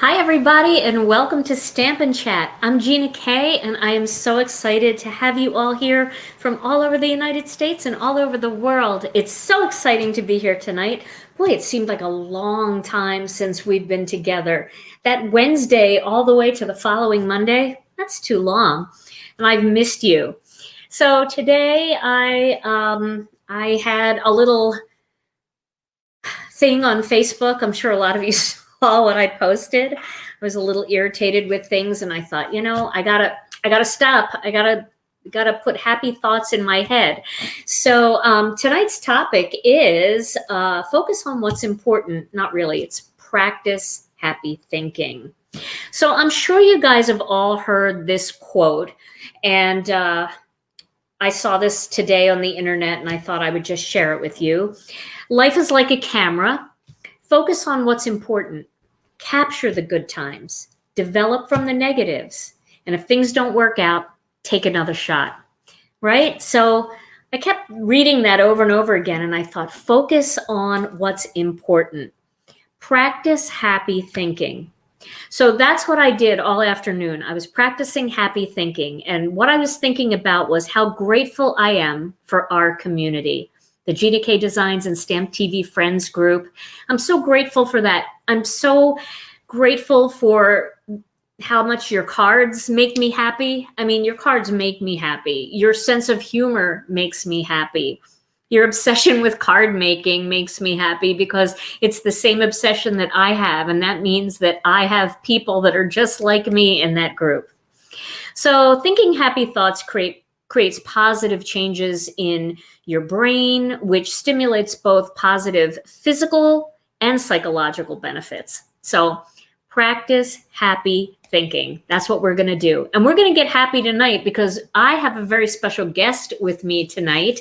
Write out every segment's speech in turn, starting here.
Hi, everybody, and welcome to Stamp and Chat. I'm Gina K, and I am so excited to have you all here from all over the United States and all over the world. It's so exciting to be here tonight. Boy, it seemed like a long time since we've been together. That Wednesday all the way to the following Monday, that's too long, and I've missed you. So today I had a little thing on Facebook. I'm sure a lot of you saw what I posted. I was a little irritated with things, and I thought, I gotta stop. I gotta put happy thoughts in my head. So tonight's topic is focus on what's important. Not really. It's practice happy thinking. So I'm sure you guys have all heard this quote, and I saw this today on the internet, and I thought I would just share it with you. Life is like a camera. Focus on what's important. Capture the good times. Develop from the negatives. And if things don't work out, take another shot. Right? So I kept reading that over and over again, and I thought, focus on what's important. Practice happy thinking. So that's what I did all afternoon. I was practicing happy thinking. And what I was thinking about was how grateful I am for our community. The Gina K Designs and Stamp TV Friends group. I'm so grateful for that. I'm so grateful for how much your cards make me happy. I mean, your cards make me happy. Your sense of humor makes me happy. Your obsession with card making makes me happy because it's the same obsession that I have. And that means that I have people that are just like me in that group. So thinking happy thoughts creates positive changes in your brain, which stimulates both positive physical and psychological benefits. So practice happy thinking. That's what we're going to do. And we're going to get happy tonight because I have a very special guest with me tonight.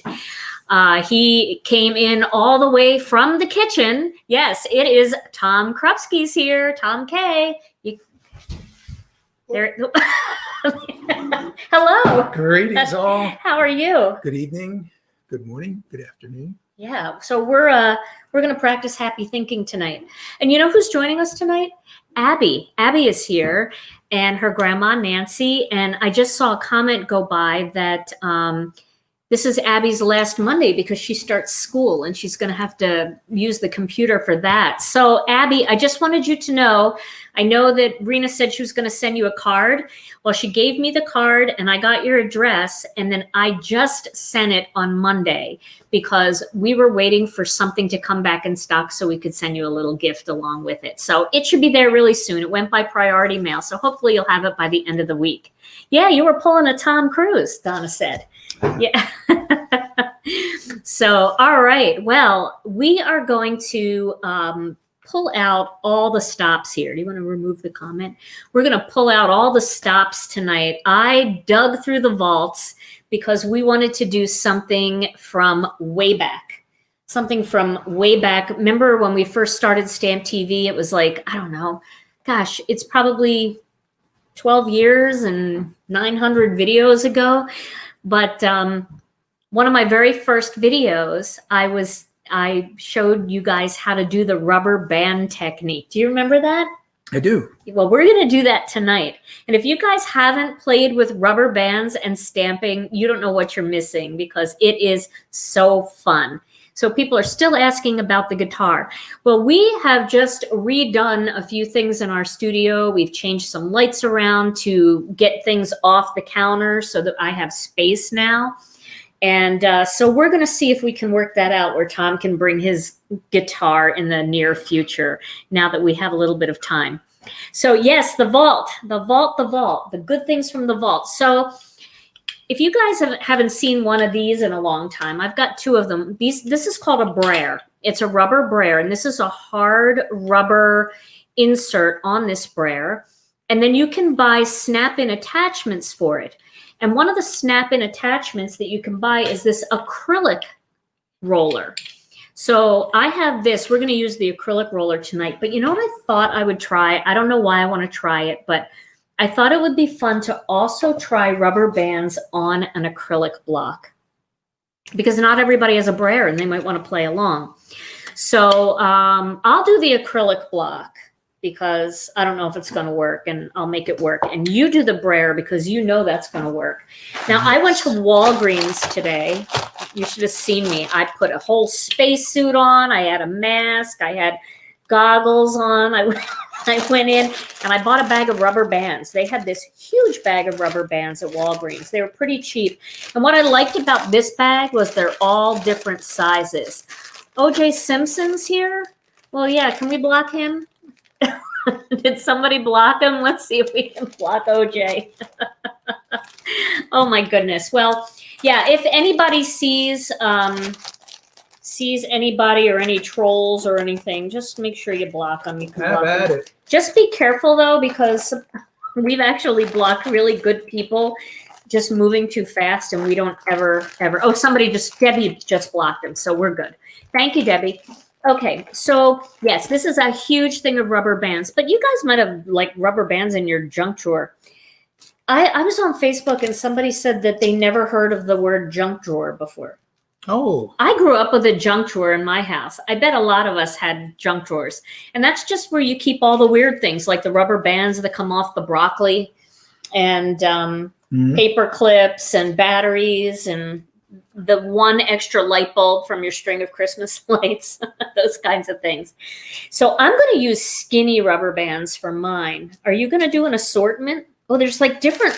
He came in all the way from the kitchen. Yes, it is Tom Krupski's here. Tom K. Hello. Greetings all. How are you? Good evening, good morning, good afternoon. Yeah, so we're going to practice happy thinking tonight. And you know who's joining us tonight? Abby. Abby is here, and her grandma Nancy. And I just saw a comment go by that this is Abby's last Monday because she starts school and she's going to have to use the computer for that. So Abby, I just wanted you to know, I know that Rena said she was going to send you a card. Well, she gave me the card and I got your address, and then I just sent it on Monday because we were waiting for something to come back in stock so we could send you a little gift along with it. So it should be there really soon. It went by priority mail, so hopefully you'll have it by the end of the week. Yeah, you were pulling a Tom Cruise, Donna said. Yeah. So, all right. Well, we are going to pull out all the stops here. Do you want to remove the comment? We're going to pull out all the stops tonight. I dug through the vaults because we wanted to do something from way back. Something from way back. Remember when we first started Stamp TV? It was like, I don't know. Gosh, it's probably 12 years and 900 videos ago. But one of my very first videos, I showed you guys how to do the rubber band technique. Do you remember that? I do. Well, we're going to do that tonight. And if you guys haven't played with rubber bands and stamping, you don't know what you're missing because it is so fun. So people are still asking about the guitar. Well, we have just redone a few things in our studio. We've changed some lights around to get things off the counter so that I have space now. And so we're going to see if we can work that out where Tom can bring his guitar in the near future now that we have a little bit of time. So yes, the vault, the good things from the vault. So if you guys haven't seen one of these in a long time, I've got two of them. This is called a brayer. It's a rubber brayer, and this is a hard rubber insert on this brayer. And then you can buy snap-in attachments for it. And one of the snap-in attachments that you can buy is this acrylic roller. So I have this. We're going to use the acrylic roller tonight. But you know what I thought I would try? I don't know why I want to try it, but I thought it would be fun to also try rubber bands on an acrylic block because not everybody has a brayer and they might want to play along. So I'll do the acrylic block. because I don't know if it's going to work, and I'll make it work. And you do the brayer because you know that's going to work. Now, I went to Walgreens today. You should have seen me. I put a whole spacesuit on. I had a mask. I had goggles on. I went in and I bought a bag of rubber bands. They had this huge bag of rubber bands at Walgreens. They were pretty cheap. And what I liked about this bag was they're all different sizes. OJ Simpson's here. Well, yeah, can we block him? Did somebody block him? Let's see if we can block OJ. Oh my goodness. Well, yeah, if anybody sees anybody or any trolls or anything, just make sure you block them. You can Have block at them. it. Just be careful though, because we've actually blocked really good people just moving too fast, and we don't ever. Oh, Debbie just blocked him, so we're good. Thank you, Debbie. Okay, so yes, this is a huge thing of rubber bands, but you guys might have like rubber bands in your junk drawer. I was on Facebook and somebody said that they never heard of the word junk drawer before. Oh, I grew up with a junk drawer in my house. I bet a lot of us had junk drawers. And that's just where you keep all the weird things, like the rubber bands that come off the broccoli, and paper clips and batteries, and the one extra light bulb from your string of Christmas lights, those kinds of things. So I'm going to use skinny rubber bands for mine. Are you going to do an assortment? Oh, there's like different.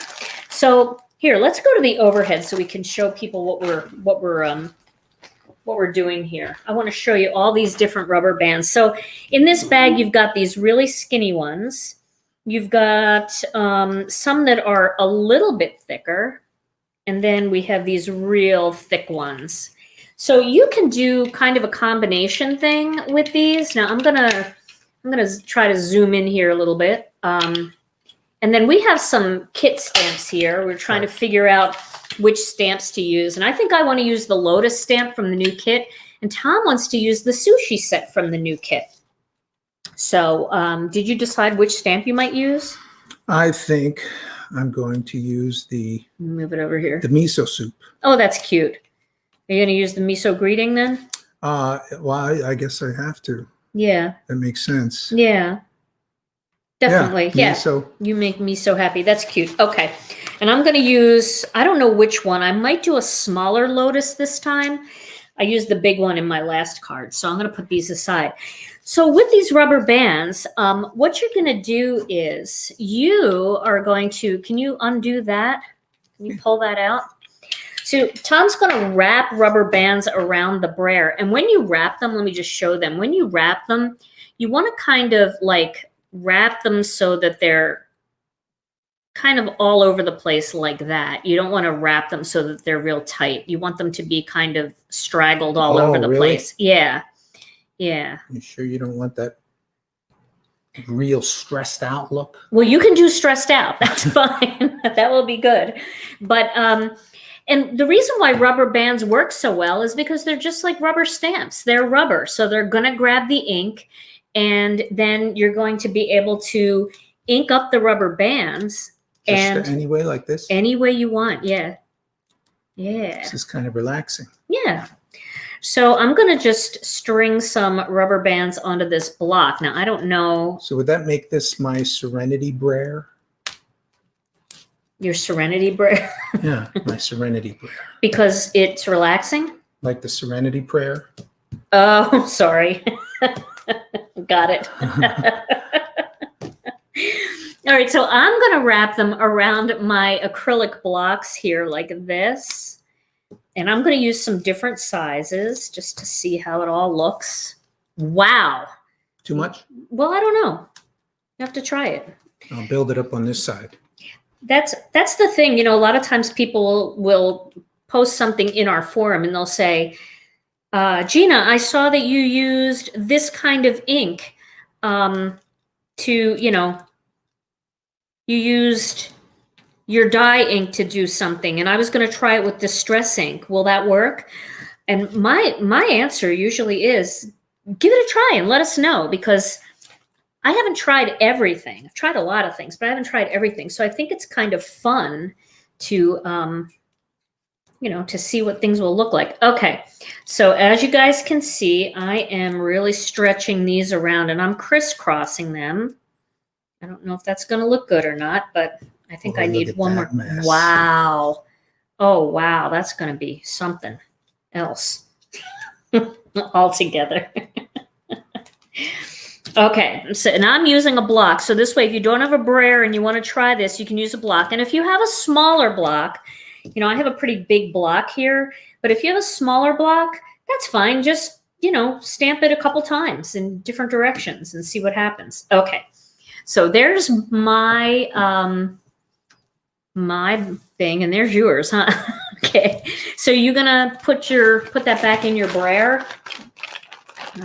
So here, let's go to the overhead so we can show people what we're doing here. I want to show you all these different rubber bands. So in this bag, you've got these really skinny ones. You've got some that are a little bit thicker. And then we have these real thick ones. So you can do kind of a combination thing with these. Now I'm gonna try to zoom in here a little bit. And then we have some kit stamps here. We're trying to figure out which stamps to use. And I think I want to use the Lotus stamp from the new kit. And Tom wants to use the sushi set from the new kit. So did you decide which stamp you might use? I think I'm going to use move it over here. The miso soup. Oh, that's cute. Are you going to use the miso greeting then? Well, I guess I have to. Yeah. That makes sense. Yeah. Definitely. Yeah. Miso. You make me so happy. That's cute. Okay. And I'm going to use, I don't know which one. I might do a smaller Lotus this time. I used the big one in my last card. So I'm going to put these aside. So with these rubber bands, what you're going to do is you are going to, can you undo that? Can you pull that out? So Tom's going to wrap rubber bands around the brayer. And when you wrap them, let me just show them. When you wrap them, you want to kind of like wrap them so that they're kind of all over the place like that. You don't want to wrap them so that they're real tight. You want them to be kind of straggled all over the place. Yeah. Yeah. You sure you don't want that real stressed out look? Well, you can do stressed out. That's fine. That will be good. But, and the reason why rubber bands work so well is because they're just like rubber stamps. They're rubber. So they're going to grab the ink, and then you're going to be able to ink up the rubber bands. Just any way like this? Any way you want. Yeah. Yeah. This is kind of relaxing. Yeah. So I'm going to just string some rubber bands onto this block. Now, I don't know. So would that make this my Serenity brayer? Your Serenity brayer? Yeah, my Serenity brayer. Because it's relaxing? Like the Serenity prayer? Oh, sorry. Got it. All right, so I'm going to wrap them around my acrylic blocks here like this. And I'm going to use some different sizes just to see how it all looks. Wow. Too much? Well, I don't know. You have to try it. I'll build it up on this side. That's the thing. You know, a lot of times people will post something in our forum and they'll say, Gina, I saw that you used this kind of ink to, you know, you used your dye ink to do something, and I was going to try it with distress ink. Will that work? And my answer usually is, give it a try and let us know, because I haven't tried everything. I've tried a lot of things, but I haven't tried everything. So I think it's kind of fun to you know, to see what things will look like. Okay, so as you guys can see, I am really stretching these around and I'm crisscrossing them. I don't know if that's going to look good or not, but I think I need one more. Mess. Wow. Oh, wow. That's going to be something else altogether. Okay, so now I'm using a block. So this way, if you don't have a brayer and you want to try this, you can use a block. And if you have a smaller block, you know, I have a pretty big block here, but if you have a smaller block, that's fine. Just, you know, stamp it a couple times in different directions and see what happens. Okay, so there's my my thing, and there's yours, huh? Okay, so you're gonna put that back in your brayer.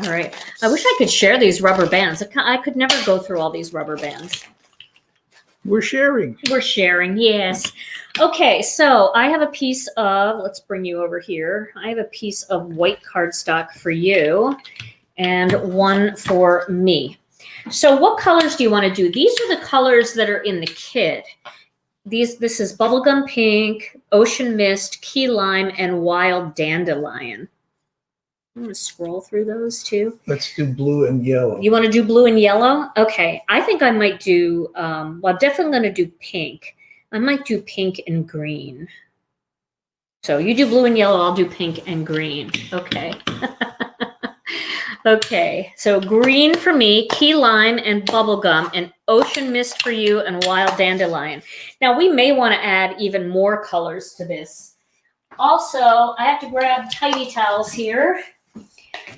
All right. I wish I could share these rubber bands. I could never go through all these rubber bands. We're sharing. We're sharing, yes. Okay, so I have a piece of, let's bring you over here. I have a piece of white cardstock for you and one for me. So what colors do you want to do? These are the colors that are in the kit. This is bubblegum pink, ocean mist, key lime, and wild dandelion. I'm going to scroll through those too. Let's do blue and yellow. You want to do blue and yellow? Okay. I think I might do, well, I'm definitely going to do pink. I might do pink and green. So you do blue and yellow, I'll do pink and green. Okay. Okay. So green for me, key lime and bubblegum, and ocean mist for you, and wild dandelion. Now we may want to add even more colors to this. Also, I have to grab tidy towels here.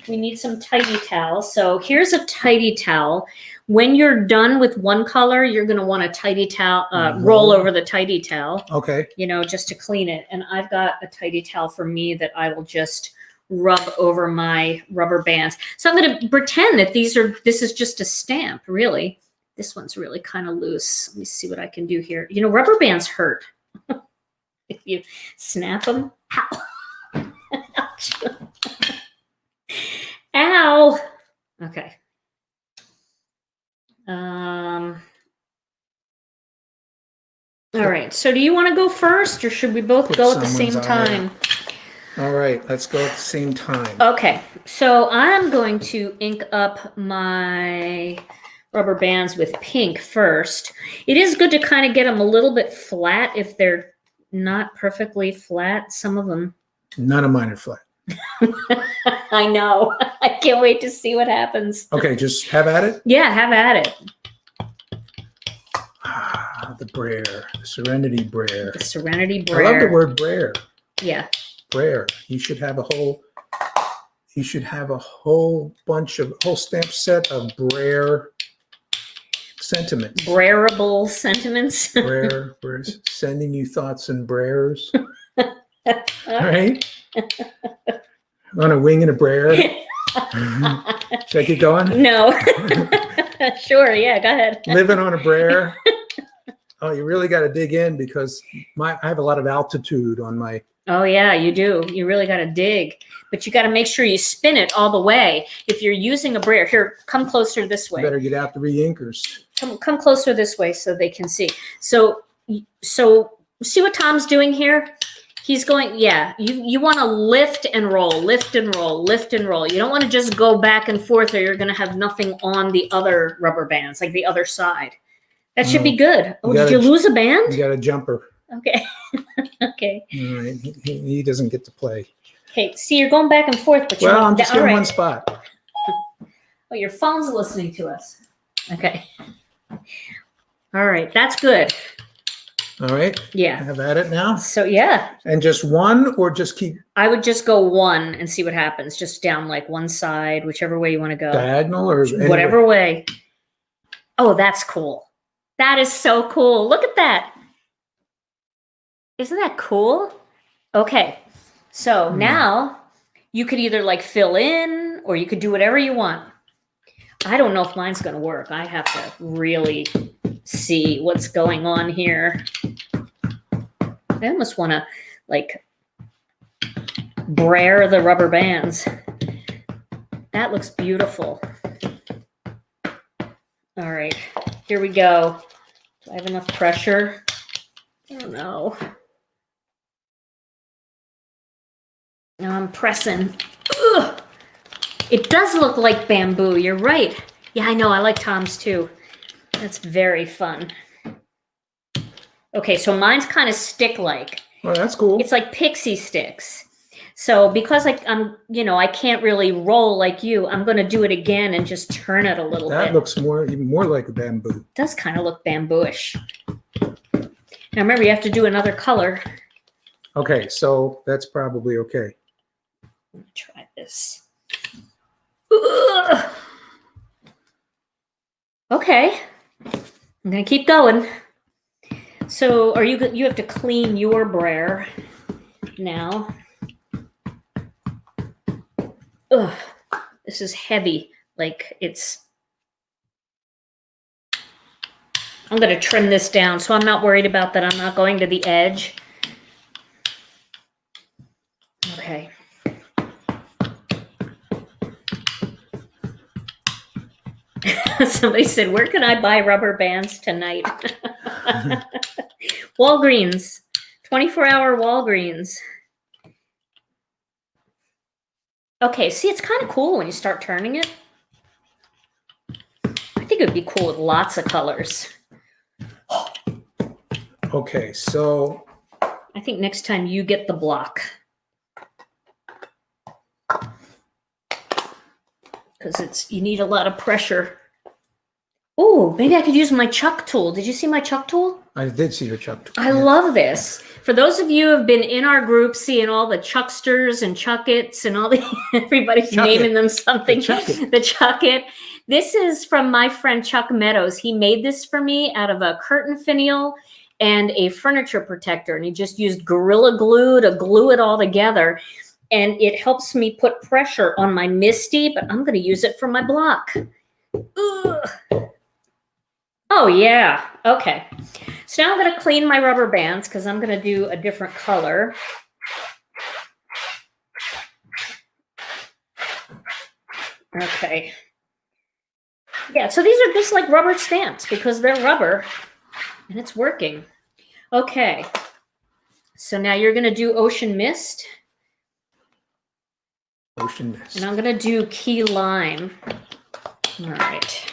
We need some tidy towels. So here's a tidy towel. When you're done with one color, you're going to want a tidy towel, roll over the tidy towel. Okay. You know, just to clean it. And I've got a tidy towel for me that I will just rub over my rubber bands. So I'm going to pretend that this is just a stamp, really. This one's really kind of loose. Let me see what I can do here. You know, rubber bands hurt. If you snap them. Ow. Ouch. Ow. Okay. All right. So do you want to go first, or should we both go at the same time? All right. Let's go at the same time. Okay. So I'm going to ink up my rubber bands with pink first. It is good to kind of get them a little bit flat if they're not perfectly flat. Some of them. None of mine are flat. I know. I can't wait to see what happens. Okay, just have at it? Yeah, have at it. Ah, the brayer. The Serenity brayer. The Serenity brayer. I love the word brayer. Yeah. Brayer. You should have a whole whole stamp set of brayer sentiments. Brayerable sentiments. Brayer. We're sending you thoughts and brayers. All right. On a wing and a brayer. Should I keep going? No. Sure. Yeah. Go ahead. Living on a brayer. Oh, you really got to dig in because I have a lot of altitude on my. Oh yeah, you do. You really got to dig, but you got to make sure you spin it all the way. If you're using a brayer, here, come closer this way. You better get out the re-inkers. Come closer this way so they can see. So see what Tom's doing here? He's going, yeah, you want to lift and roll, lift and roll, lift and roll. You don't want to just go back and forth or you're going to have nothing on the other rubber bands, like the other side. That should be good. Oh, did you lose a band? You got a jumper. Okay. Okay. All right. He doesn't get to play. Okay, see, you're going back and forth, but well, I'm just in one spot. Oh, your phone's listening to us. Okay. All right, that's good. All right. Yeah. Have at it now. So yeah. And just one, or just keep? I would just go one and see what happens. Just down like one side, whichever way you want to go. Diagonal or whatever way. Oh, that's cool. That is so cool. Look at that. Isn't that cool? Okay. So now you could either like fill in or you could do whatever you want. I don't know if mine's going to work. I have to really see what's going on here. I almost want to like brayer the rubber bands. That looks beautiful. All right, here we go. Do I have enough pressure? I don't know. Now I'm pressing. Ugh. It does look like bamboo. You're right. Yeah, I know. I like Tom's too. That's very fun. Okay, so mine's kind of stick-like. Oh, that's cool. It's like pixie sticks. So because I'm, I can't really roll like you, I'm going to do it again and just turn it a little bit. That looks even more like a bamboo. It does kind of look bambooish. Now remember, you have to do another color. Okay, so that's probably okay. Let me try this. Ugh. Okay, I'm going to keep going. So are you have to clean your brayer now. Ugh, this is heavy. Like I'm going to trim this down, so I'm not worried about that. I'm not going to the edge. Okay. Somebody said, where can I buy rubber bands tonight? Walgreens, 24-hour Walgreens. Okay, see, it's kind of cool when you start turning it. I think it would be cool with lots of colors. Okay, so I think next time you get the block. Because you need a lot of pressure. Oh, maybe I could use my chuck tool. Did you see my chuck tool? I did see your chuck tool. I love this. For those of you who have been in our group seeing all the chucksters and chuckets and all the everybody's naming them something. The chucket. This is from my friend Chuck Meadows. He made this for me out of a curtain finial and a furniture protector. And he just used Gorilla Glue to glue it all together. And it helps me put pressure on my Misty, but I'm going to use it for my block. Ugh. Oh, yeah. Okay. So now I'm going to clean my rubber bands because I'm going to do a different color. Okay. Yeah, so these are just like rubber stamps because they're rubber and it's working. Okay. So now you're going to do Ocean Mist. Ocean Mist. And I'm going to do Key Lime. All right.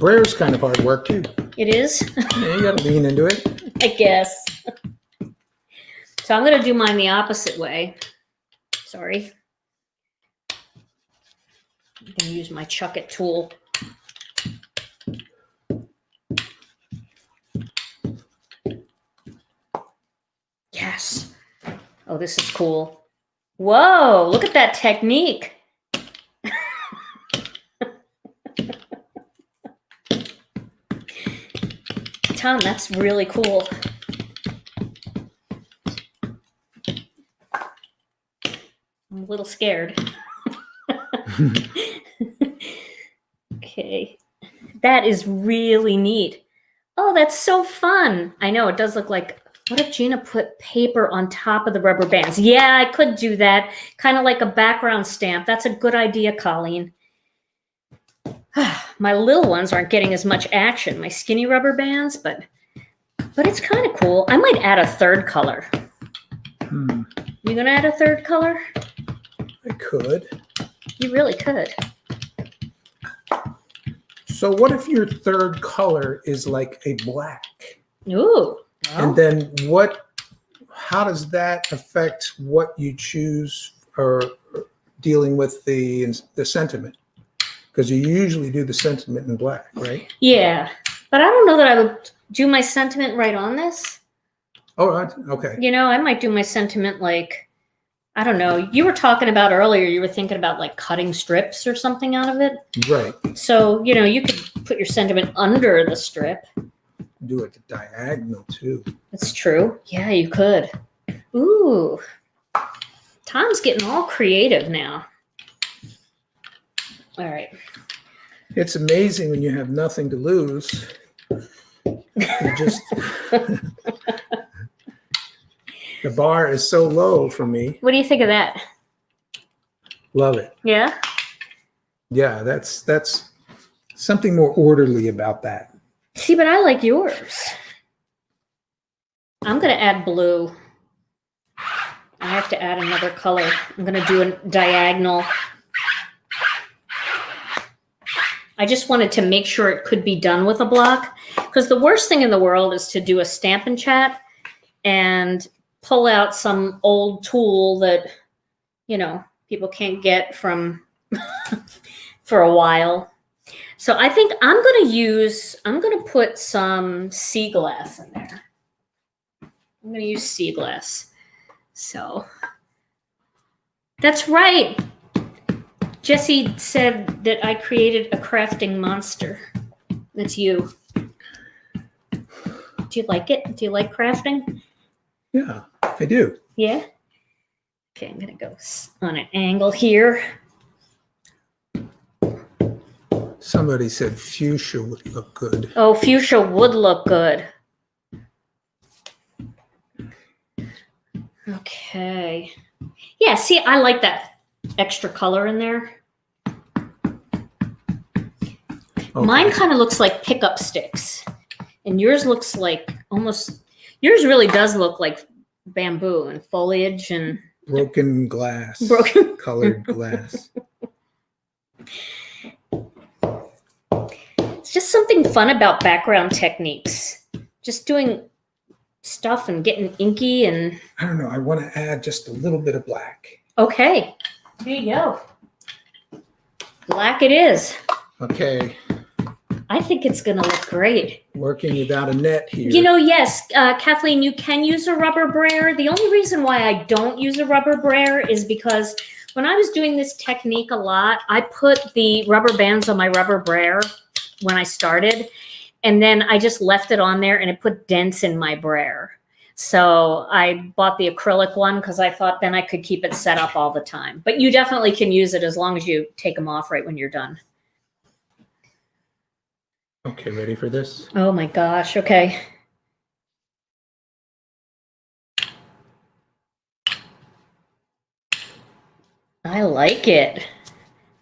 Brayer's kind of hard work too. It is? Yeah, you got to lean into it. I guess. So I'm going to do mine the opposite way. Sorry. I'm going to use my Chuck It tool. Yes. Oh, this is cool. Whoa, look at that technique. Tom, that's really cool. I'm a little scared. Okay. That is really neat. Oh, that's so fun. I know, it does look like, what if Gina put paper on top of the rubber bands? Yeah, I could do that. Kind of like a background stamp. That's a good idea, Colleen. My little ones aren't getting as much action, my skinny rubber bands, but it's kind of cool. I might add a third color. You gonna add a third color? I could. You really could. So what if your third color is like a black? Ooh. And then how does that affect what you choose or dealing with the sentiment? Because you usually do the sentiment in black, right? Yeah, but I don't know that I would do my sentiment right on this. Oh, okay. You know, I might do my sentiment like, I don't know. You were talking about earlier, you were thinking about like cutting strips or something out of it. Right. So, you know, you could put your sentiment under the strip. Do it diagonal too. That's true. Yeah, you could. Ooh. Tom's getting all creative now. All right. It's amazing when you have nothing to lose. You just the bar is so low for me. What do you think of that? Love it. Yeah? Yeah, that's something more orderly about that. See, but I like yours. I'm going to add blue. I have to add another color. I'm going to do a diagonal. I just wanted to make sure it could be done with a block, because the worst thing in the world is to do a Stampin' Chat and pull out some old tool that, you know, people can't get from for a while. So I think I'm going to put some sea glass in there. I'm going to use sea glass. So that's right. Jesse said that I created a crafting monster. That's you. Do you like it? Do you like crafting? Yeah, I do. Yeah? Okay, I'm going to go on an angle here. Somebody said fuchsia would look good. Oh, fuchsia would look good. Okay. Yeah, see, I like that extra color in there. Okay. Mine kind of looks like pickup sticks. And yours looks like almost, yours really does look like bamboo and foliage and broken glass. Colored glass. It's just something fun about background techniques. Just doing stuff and getting inky and... I don't know. I want to add just a little bit of black. Okay. There you go. Black it is. Okay. I think it's going to look great. Working without a net here. You know, yes, Kathleen, you can use a rubber brayer. The only reason why I don't use a rubber brayer is because when I was doing this technique a lot, I put the rubber bands on my rubber brayer when I started, and then I just left it on there and it put dents in my brayer. So I bought the acrylic one because I thought then I could keep it set up all the time. But you definitely can use it as long as you take them off right when you're done. Okay, ready for this? Oh my gosh, okay. I like it.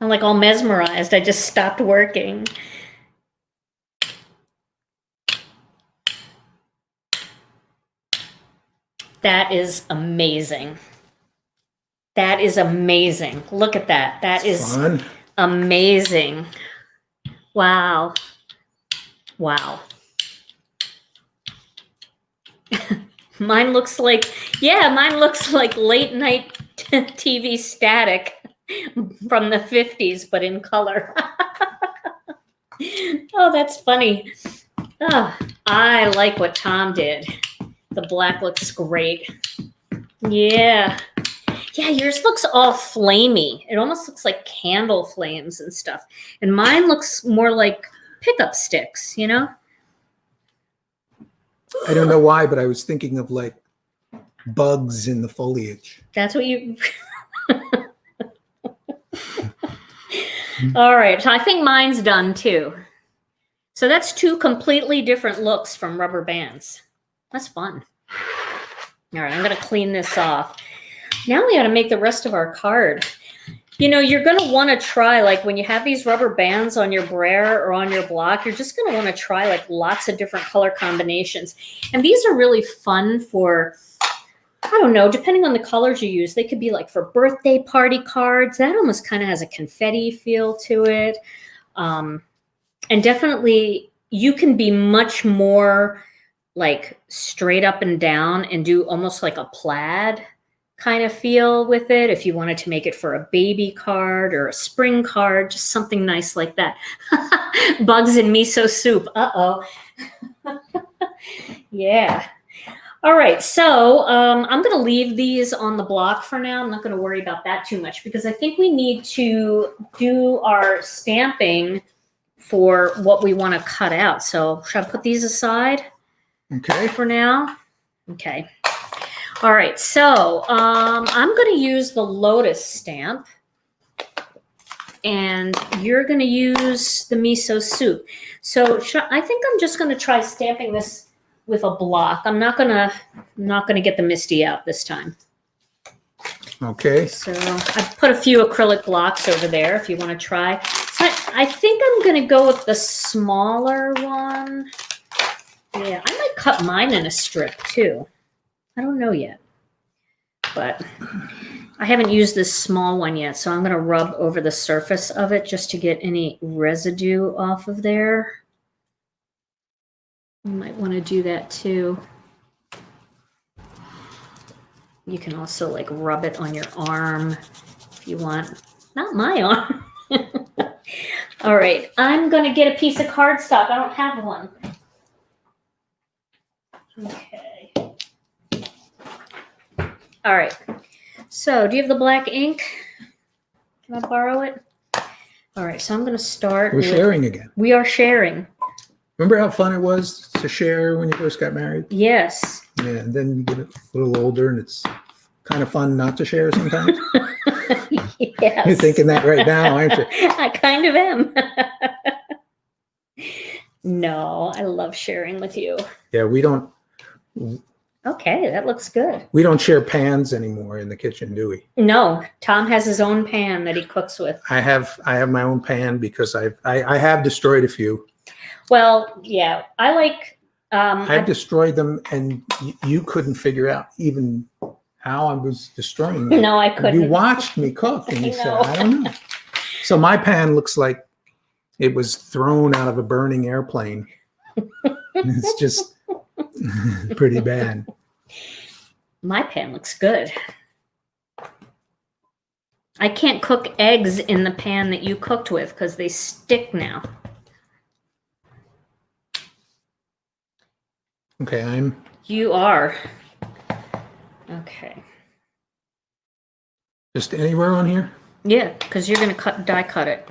I'm like all mesmerized. I just stopped working. That is amazing. That is amazing. Look at that. That is fun. Amazing. Wow. Wow. Mine looks like late night TV static from the 50s, but in color. Oh, that's funny. Oh, I like what Tom did. The black looks great. Yeah. Yeah, yours looks all flamey. It almost looks like candle flames and stuff. And mine looks more like pickup sticks, you know? I don't know why, but I was thinking of like bugs in the foliage. That's what you... All right, so I think mine's done too. So that's two completely different looks from rubber bands. That's fun. All right, I'm going to clean this off. Now we got to make the rest of our card. You know, you're going to want to try, like when you have these rubber bands on your brayer or on your block, you're just going to want to try like lots of different color combinations. And these are really fun for, I don't know, depending on the colors you use. They could be like for birthday party cards. That almost kind of has a confetti feel to it. And definitely you can be much more like straight up and down and do almost like a plaid kind of feel with it. If you wanted to make it for a baby card or a spring card, just something nice like that. Bugs in miso soup. Uh-oh. Yeah. All right. So I'm going to leave these on the block for now. I'm not going to worry about that too much because I think we need to do our stamping for what we want to cut out. So should I put these aside? Okay. For now? Okay. All right. So I'm going to use the Lotus stamp. And you're going to use the miso soup. So I think I'm just going to try stamping this with a block. I'm not going to get the Misty out this time. Okay. So I put a few acrylic blocks over there if you want to try. So I think I'm going to go with the smaller one. Yeah, I might cut mine in a strip too. I don't know yet. but I haven't used this small one yet, so I'm going to rub over the surface of it just to get any residue off of there. You might want to do that too. You can also like rub it on your arm if you want. Not my arm. All right, I'm going to get a piece of cardstock. I don't have one. Okay. All right. So, do you have the black ink? Can I borrow it? All right, so I'm going to start. We're sharing again. We are sharing. Remember how fun it was to share when you first got married? Yes. Yeah, and then you get a little older and it's kind of fun not to share sometimes. Yes. You're thinking that right now, aren't you? I kind of am. No, I love sharing with you. Yeah, we don't. Okay, that looks good. We don't share pans anymore in the kitchen, do we? No, Tom has his own pan that he cooks with. I have my own pan because I have destroyed a few. Well, yeah, I like. I've destroyed them, and you couldn't figure out even how I was destroying them. No, I couldn't. You watched me cook, and you said, know. "I don't know." So my pan looks like it was thrown out of a burning airplane. It's just pretty bad. My pan looks good. I can't cook eggs in the pan that you cooked with because they stick now. Okay, You are. Okay. Just anywhere on here? Yeah, because you're going to die cut it.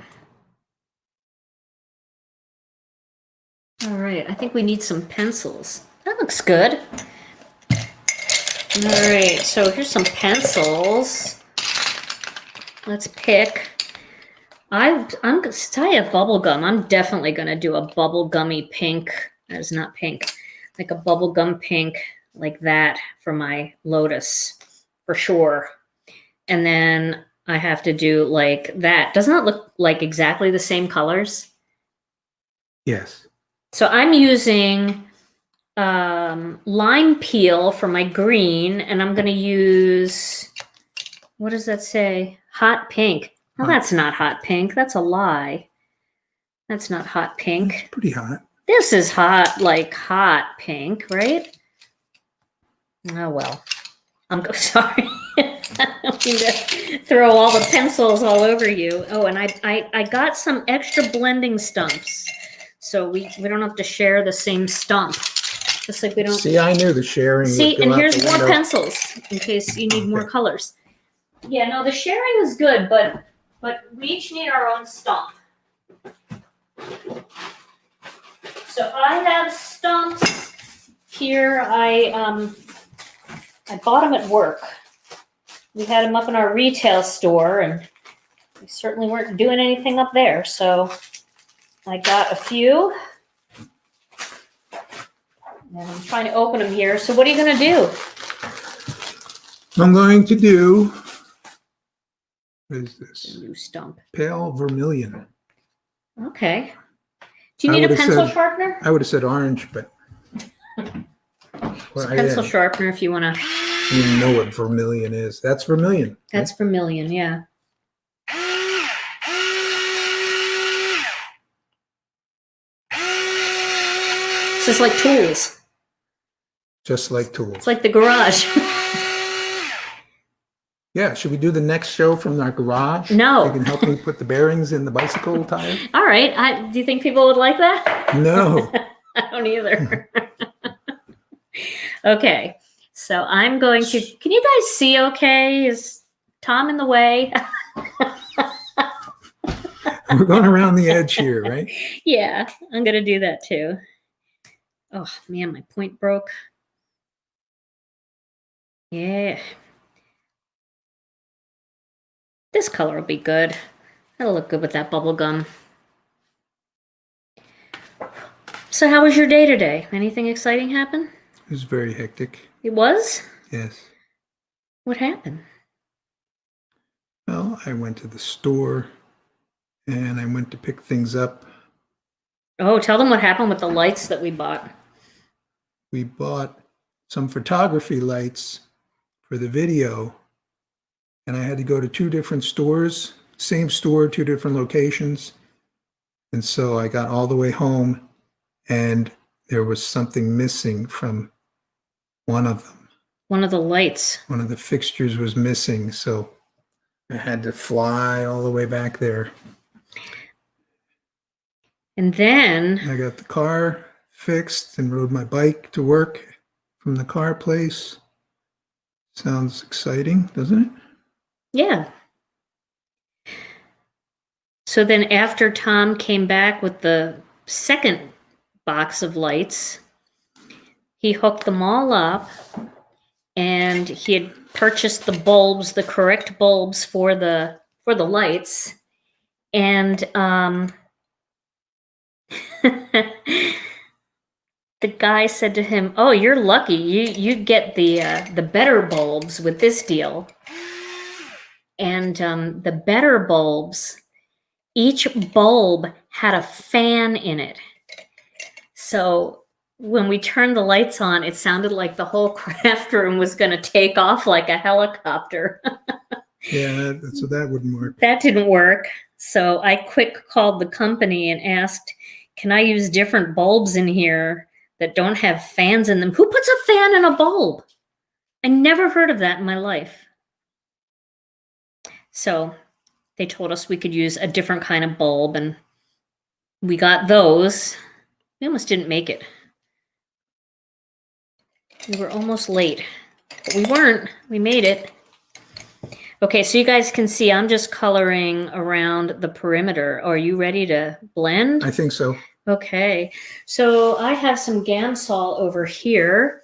All right, I think we need some pencils. That looks good. All right, so here's some pencils. Let's pick. Since I have bubble gum, I'm definitely going to do a bubble gummy pink. That is not pink. Like a bubble gum pink like that for my Lotus for sure. And then I have to do like that. Doesn't that look like exactly the same colors? Yes. So I'm using lime peel for my green, and I'm going to use, what does that say? Hot pink. Well, that's not hot pink. That's a lie. That's not hot pink. It's pretty hot. This is hot, like hot pink, right? Oh, well. I'm sorry. I don't mean to throw all the pencils all over you. Oh, and I got some extra blending stumps. So we don't have to share the same stump. Just like we don't. See, I knew the sharing. See, would go and out here's the more window. pencils in case you need more colors. Yeah, no, the sharing is good, but we each need our own stump. So I have stumps here. I bought them at work. We had them up in our retail store, and we certainly weren't doing anything up there. So I got a few. And I'm trying to open them here. So what are you going to do? I'm going to do, what is this? New stump. Pale vermilion. Okay. Do you need a pencil sharpener? I would have said orange, but. Well, pencil sharpener if you want to. You know what vermilion is. That's vermilion. That's right? Vermilion, yeah. It's just like tools. Just like tools. It's like the garage. Yeah, should we do the next show from our garage? No. You can help me put the bearings in the bicycle tire? All right. Do you think people would like that? No. I don't either. Okay. So I'm going to, can you guys see okay? Is Tom in the way? We're going around the edge here, right? Yeah, I'm going to do that too. Oh man, my point broke. Yeah. This color will be good. That'll look good with that bubble gum. So how was your day today? Anything exciting happen? It was very hectic. It was? Yes. What happened? Well, I went to the store and I went to pick things up. Oh, tell them what happened with the lights that we bought. We bought some photography lights for the video, and I had to go to 2 different stores, same store, 2 different locations. And so I got all the way home and there was something missing from one of them. One of the lights. One of the fixtures was missing, so I had to fly all the way back there. And then I got the car fixed and rode my bike to work from the car place. Sounds exciting, doesn't it? yeah. So then after Tom came back with the second box of lights, he hooked them all up, and he had purchased the bulbs, the correct bulbs for the lights. And the guy said to him, "Oh, you're lucky. You get the better bulbs with this deal." And the better bulbs, each bulb had a fan in it. So when we turned the lights on, it sounded like the whole craft room was going to take off like a helicopter. Yeah, so that wouldn't work. That didn't work. So I quick called the company and asked, can I use different bulbs in here that don't have fans in them? Who puts a fan in a bulb? I never heard of that in my life. So they told us we could use a different kind of bulb, and we got those. We almost didn't make it. We were almost late, but we weren't. We made it. Okay, so you guys can see I'm just coloring around the perimeter. Are you ready to blend? I think so. Okay, so I have some Gamsol over here,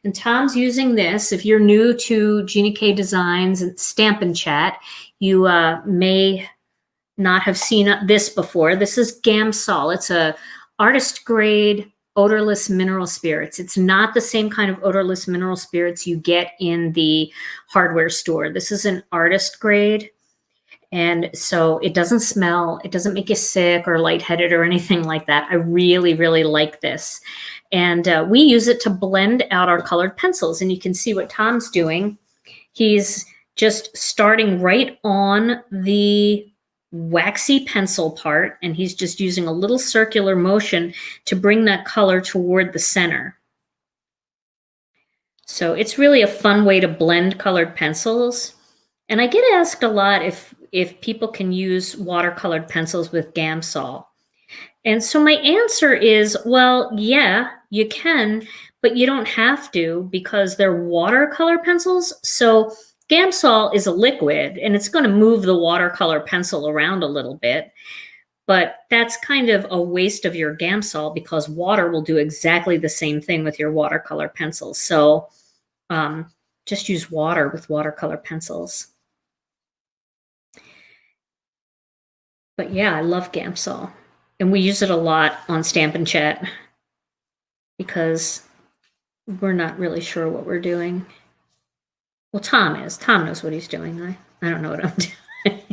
and Tom's using this. If you're new to Gina K Designs and Stampin' Chat, you may not have seen this before. This is Gamsol. It's a artist grade odorless mineral spirits. It's not the same kind of odorless mineral spirits you get in the hardware store. This is an artist grade. And so it doesn't smell, it doesn't make you sick or lightheaded or anything like that. I really, really like this. And we use it to blend out our colored pencils. And you can see what Tom's doing. He's just starting right on the waxy pencil part, and he's just using a little circular motion to bring that color toward the center. So it's really a fun way to blend colored pencils. And I get asked a lot if people can use watercolored pencils with Gamsol. And so my answer is, well, yeah, you can, but you don't have to because they're watercolor pencils. So Gamsol is a liquid, and it's going to move the watercolor pencil around a little bit. But that's kind of a waste of your Gamsol because water will do exactly the same thing with your watercolor pencils. So just use water with watercolor pencils. But yeah, I love Gamsol. And we use it a lot on Stampin' Chat because we're not really sure what we're doing. Well, Tom is. Tom knows what he's doing. I don't know what I'm doing.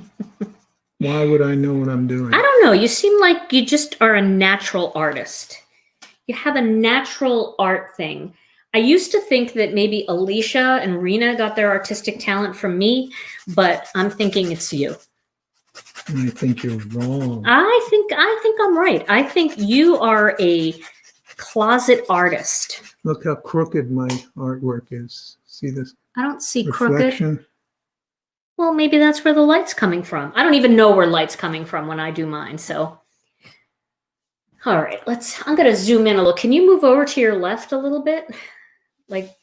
Why would I know what I'm doing? I don't know. You seem like you just are a natural artist. You have a natural art thing. I used to think that maybe Alicia and Rena got their artistic talent from me, but I'm thinking it's you. I think you're wrong. I think I'm right. I think you are a closet artist. Look how crooked my artwork is. See this? I don't see reflection? crooked. Well, maybe that's where the light's coming from. I don't even know where light's coming from when I do mine. So, all right, I'm going to zoom in a little. Can you move over to your left a little bit? Like,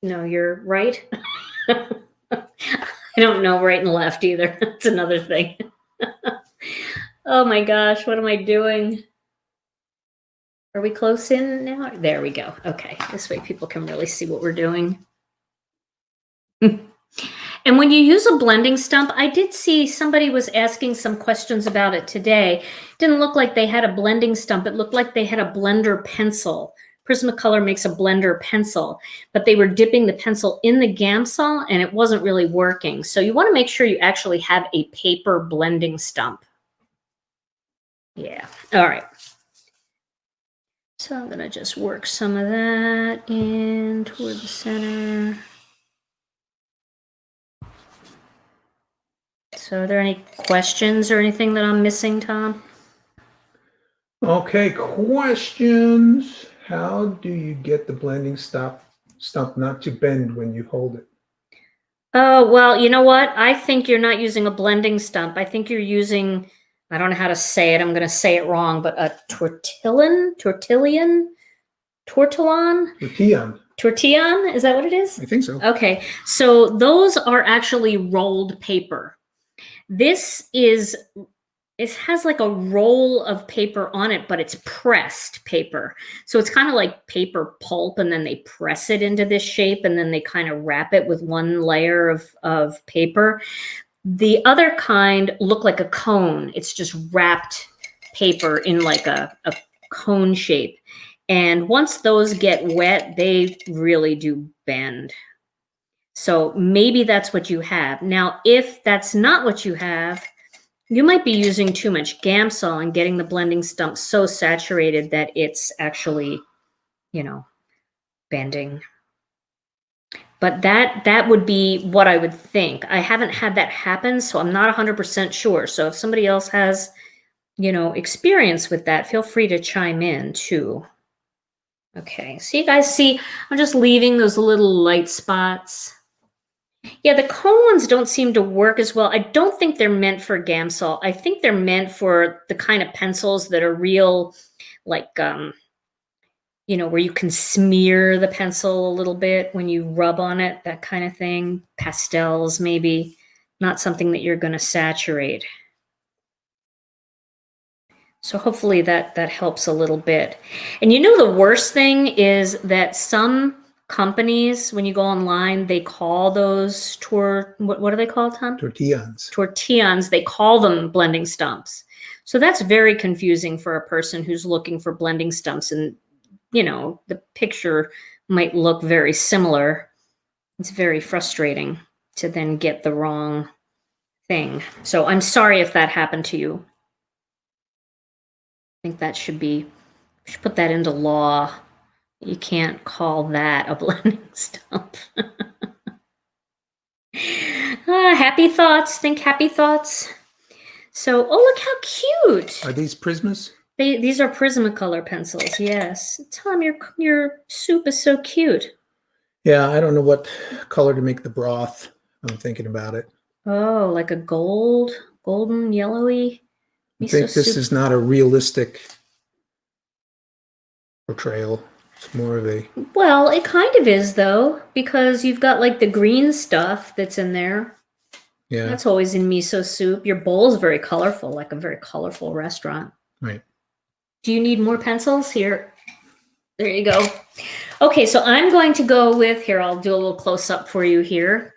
no, you're right. I don't know right and left either. That's another thing. Oh my gosh, what am I doing? Are we close in now? There we go. Okay, this way people can really see what we're doing. And when you use a blending stump, I did see somebody was asking some questions about it today. It didn't look like they had a blending stump. It looked like they had a blender pencil. Prismacolor makes a blender pencil, but they were dipping the pencil in the Gamsol and it wasn't really working. So you want to make sure you actually have a paper blending stump. Yeah, all right. So I'm going to just work some of that in toward the center. So are there any questions or anything that I'm missing, Tom? Okay, questions. How do you get the blending stump not to bend when you hold it? Oh, well, you know what? I think you're not using a blending stump. I think you're using, I don't know how to say it. I'm going to say it wrong, but a tortillon? Tortillon? Tortillon? Is that what it is? I think so. Okay. So those are actually rolled paper. This is, it has like a roll of paper on it, but it's pressed paper. So it's kind of like paper pulp, and then they press it into this shape, and then they kind of wrap it with one layer of paper. The other kind look like a cone. It's just wrapped paper in like a cone shape. And once those get wet, they really do bend. So maybe that's what you have. Now, if that's not what you have, you might be using too much Gamsol and getting the blending stump so saturated that it's actually, you know, bending. But that would be what I would think. I haven't had that happen, so I'm not 100% sure. So if somebody else has, you know, experience with that, feel free to chime in too. Okay, so you guys see, I'm just leaving those little light spots. Yeah, the cone ones don't seem to work as well. I don't think they're meant for Gamsol. I think they're meant for the kind of pencils that are real, like, you know, where you can smear the pencil a little bit when you rub on it, that kind of thing. Pastels, maybe. Not something that you're going to saturate. So hopefully that helps a little bit. And you know, the worst thing is that some companies, when you go online, they call those what are they called, Tom? Tortillons. Tortillons. They call them blending stumps. So that's very confusing for a person who's looking for blending stumps, and you know, the picture might look very similar. It's very frustrating to then get the wrong thing. So I'm sorry if that happened to you. I think that should put that into law. You can't call that a blending stump. Happy thoughts. Think happy thoughts. So, oh, look how cute. Are these Prismas? These are Prismacolor pencils, yes. Tom, your soup is so cute. Yeah, I don't know what color to make the broth. I'm thinking about it. Oh, like a golden, yellowy. I think this is not a realistic portrayal. It's more of a... Well, it kind of is, though, because you've got like the green stuff that's in there. Yeah. That's always in miso soup. Your bowl is very colorful, like a very colorful restaurant. Right. Do you need more pencils? Here. There you go. Okay, so I'm going to go with, here, I'll do a little close-up for you here.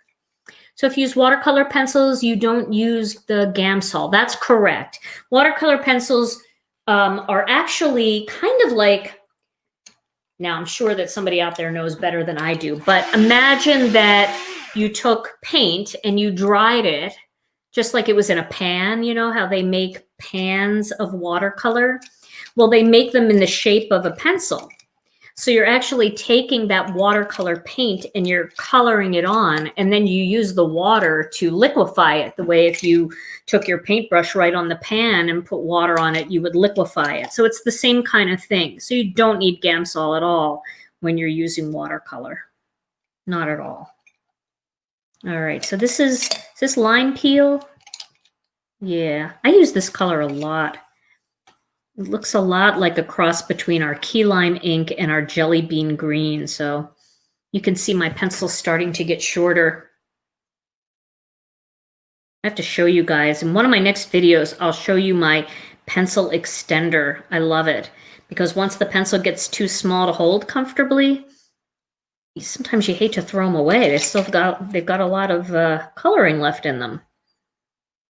So if you use watercolor pencils, you don't use the Gamsol. That's correct. Watercolor pencils are actually kind of like, now I'm sure that somebody out there knows better than I do, but imagine that you took paint and you dried it just like it was in a pan. You know how they make pans of watercolor? Well, they make them in the shape of a pencil. So you're actually taking that watercolor paint and you're coloring it on, and then you use the water to liquefy it. The way if you took your paintbrush right on the pan and put water on it, you would liquefy it. So it's the same kind of thing. So you don't need Gamsol at all when you're using watercolor. Not at all. All right, so is this lime peel? Yeah, I use this color a lot. It looks a lot like a cross between our key lime ink and our jelly bean green. So you can see my pencil starting to get shorter. I have to show you guys. In one of my next videos, I'll show you my pencil extender. I love it because once the pencil gets too small to hold comfortably, sometimes you hate to throw them away. They've got a lot of coloring left in them.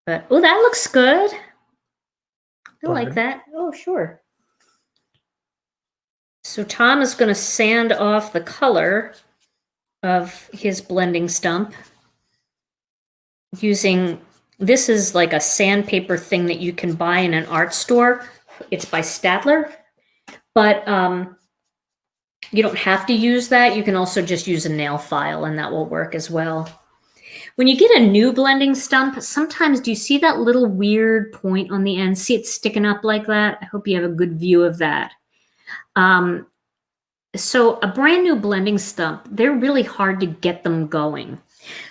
But, oh, that looks good. I like that. Oh, sure. So Tom is going to sand off the color of his blending stump using, this is like a sandpaper thing that you can buy in an art store. It's by Statler, but you don't have to use that. You can also just use a nail file and that will work as well. When you get a new blending stump, sometimes do you see that little weird point on the end? See it sticking up like that? I hope you have a good view of that. So a brand new blending stump, they're really hard to get them going.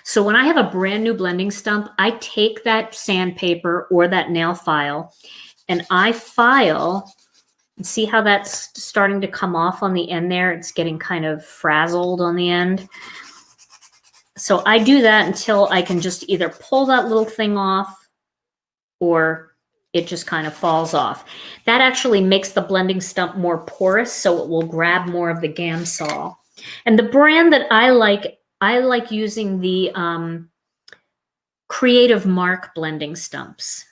So when I have a brand new blending stump, I take that sandpaper or that nail file and I file, and see how that's starting to come off on the end there? It's getting kind of frazzled on the end. So I do that until I can just either pull that little thing off or it just kind of falls off. That actually makes the blending stump more porous, so it will grab more of the Gamsol. And the brand that I like using the Creative Mark blending stumps.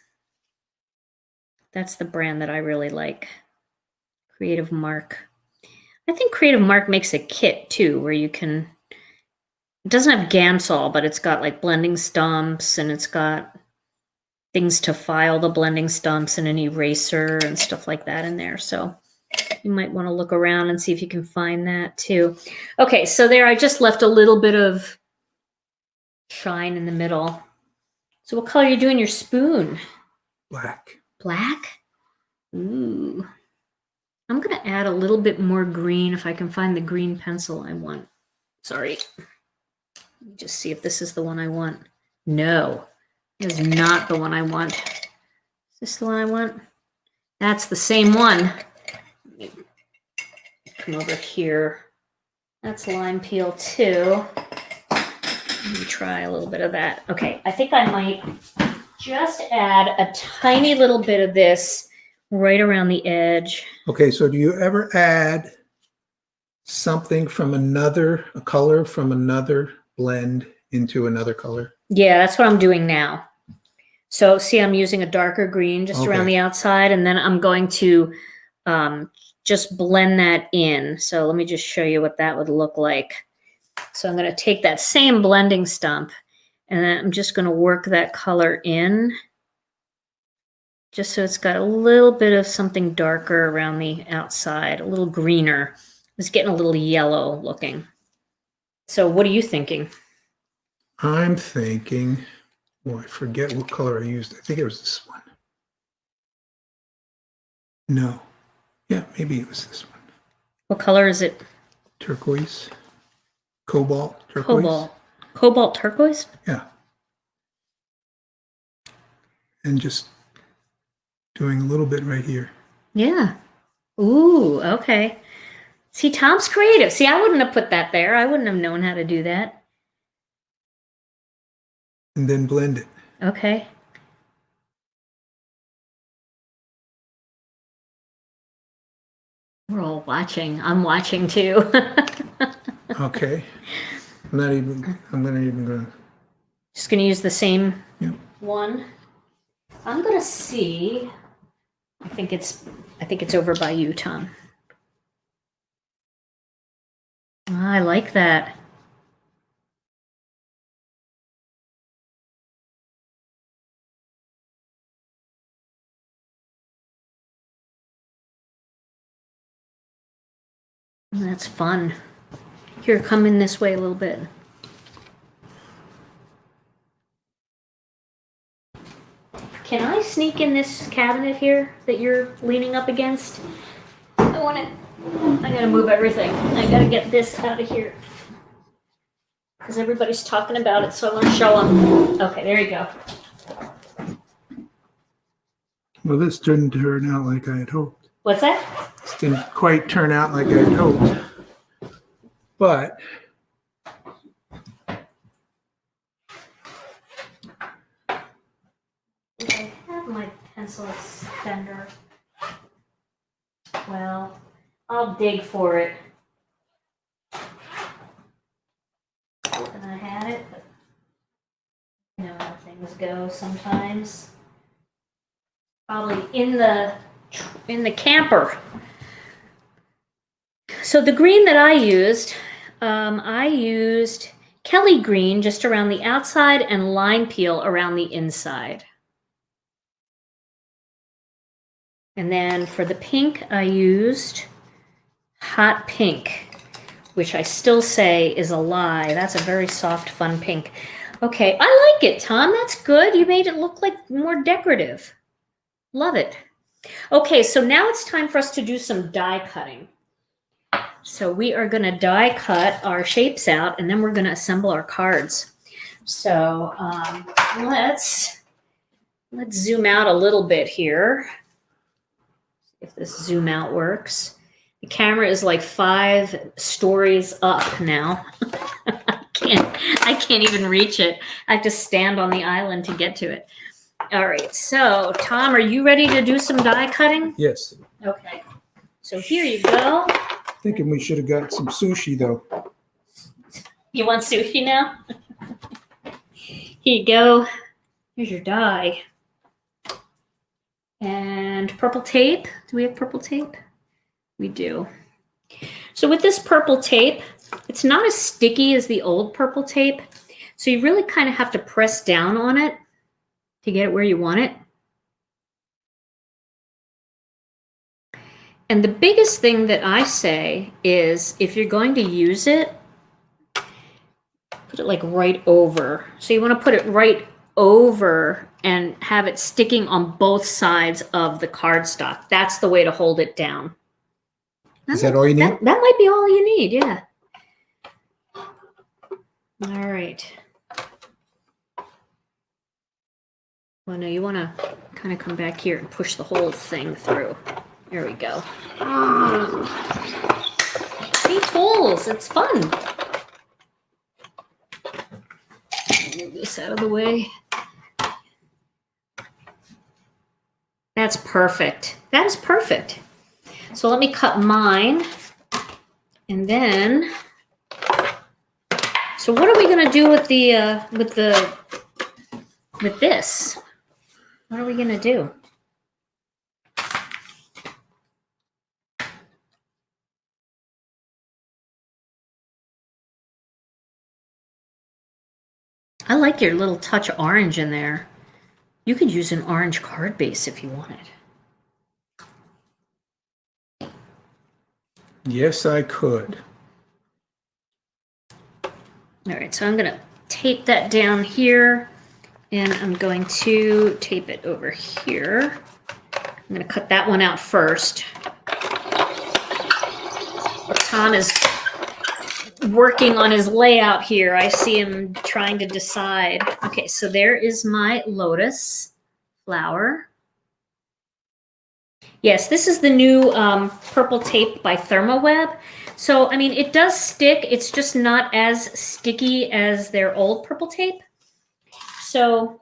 That's the brand that I really like. Creative Mark. I think Creative Mark makes a kit too, where you can, it doesn't have Gamsol, but it's got like blending stumps and it's got things to file the blending stumps and an eraser and stuff like that in there. So you might want to look around and see if you can find that too. Okay, so there I just left a little bit of shine in the middle. So what color are you doing your spoon? Black. Black? Ooh. I'm going to add a little bit more green if I can find the green pencil I want. Sorry. Let me just see if this is the one I want. No, it is not the one I want. Is this the one I want? That's the same one. Let me come over here. That's lime peel too. Let me try a little bit of that. Okay, I think I might just add a tiny little bit of this right around the edge. Okay, so do you ever add something from a color from another blend into another color? Yeah, that's what I'm doing now. So see, I'm using a darker green just around the outside, and then I'm going to just blend that in. So let me just show you what that would look like. So I'm going to take that same blending stump, and then I'm just going to work that color in, just so it's got a little bit of something darker around the outside, a little greener. It's getting a little yellow looking. So what are you thinking? I'm thinking, oh, I forget what color I used. I think it was this one. No. Yeah, maybe it was this one. What color is it? Turquoise. Cobalt turquoise. Cobalt turquoise? Yeah. And just doing a little bit right here. Yeah. Ooh, okay. See, Tom's creative. See, I wouldn't have put that there. I wouldn't have known how to do that. And then blend it. Okay. We're all watching. I'm watching too. Okay. I'm not even gonna. Just gonna use the same Yep. one. I'm gonna see. I think it's over by you, Tom. I like that. That's fun. Here, come in this way a little bit. Can I sneak in this cabinet here that you're leaning up against? I gotta move everything. I gotta get this out of here. Because everybody's talking about it, so I want to show them. Okay, there you go. Well, this didn't turn out like I had hoped. What's that? This didn't quite turn out like I had hoped. But I have my pencil extender. Well, I'll dig for it. And I had it, but you know how things go sometimes. Probably in the camper. So the green that I used Kelly green just around the outside and lime peel around the inside. And then for the pink, I used hot pink, which I still say is a lie. That's a very soft, fun pink. Okay, I like it, Tom. That's good. You made it look like more decorative. Love it. Okay, so now it's time for us to do some die cutting. So we are going to die cut our shapes out, and then we're going to assemble our cards. So let's zoom out a little bit here. If this zoom out works. The camera is like 5 stories up now. I can't even reach it. I have to stand on the island to get to it. All right, so Tom, are you ready to do some die cutting? Yes. Okay, so here you go. Thinking we should have got some sushi though. You want sushi now? Here you go. Here's your die. And purple tape. Do we have purple tape? We do. So with this purple tape, it's not as sticky as the old purple tape. So you really kind of have to press down on it to get it where you want it. And the biggest thing that I say is if you're going to use it, put it like right over. So you want to put it right over and have it sticking on both sides of the cardstock. That's the way to hold it down. Is that all you need? That might be all you need, yeah. All right. Well, no, you want to kind of come back here and push the whole thing through. There we go. See, tools, it's fun. Move this out of the way. That's perfect. That is perfect. So let me cut mine. And then, so what are we going to do with this? What are we going to do? I like your little touch of orange in there. You could use an orange card base if you wanted. Yes, I could. All right, so I'm going to tape that down here, and I'm going to tape it over here. I'm going to cut that one out first. Tom is working on his layout here. I see him trying to decide. Okay, so there is my Lotus flower. Yes, this is the new purple tape by ThermoWeb. So, I mean, it does stick. It's just not as sticky as their old purple tape. So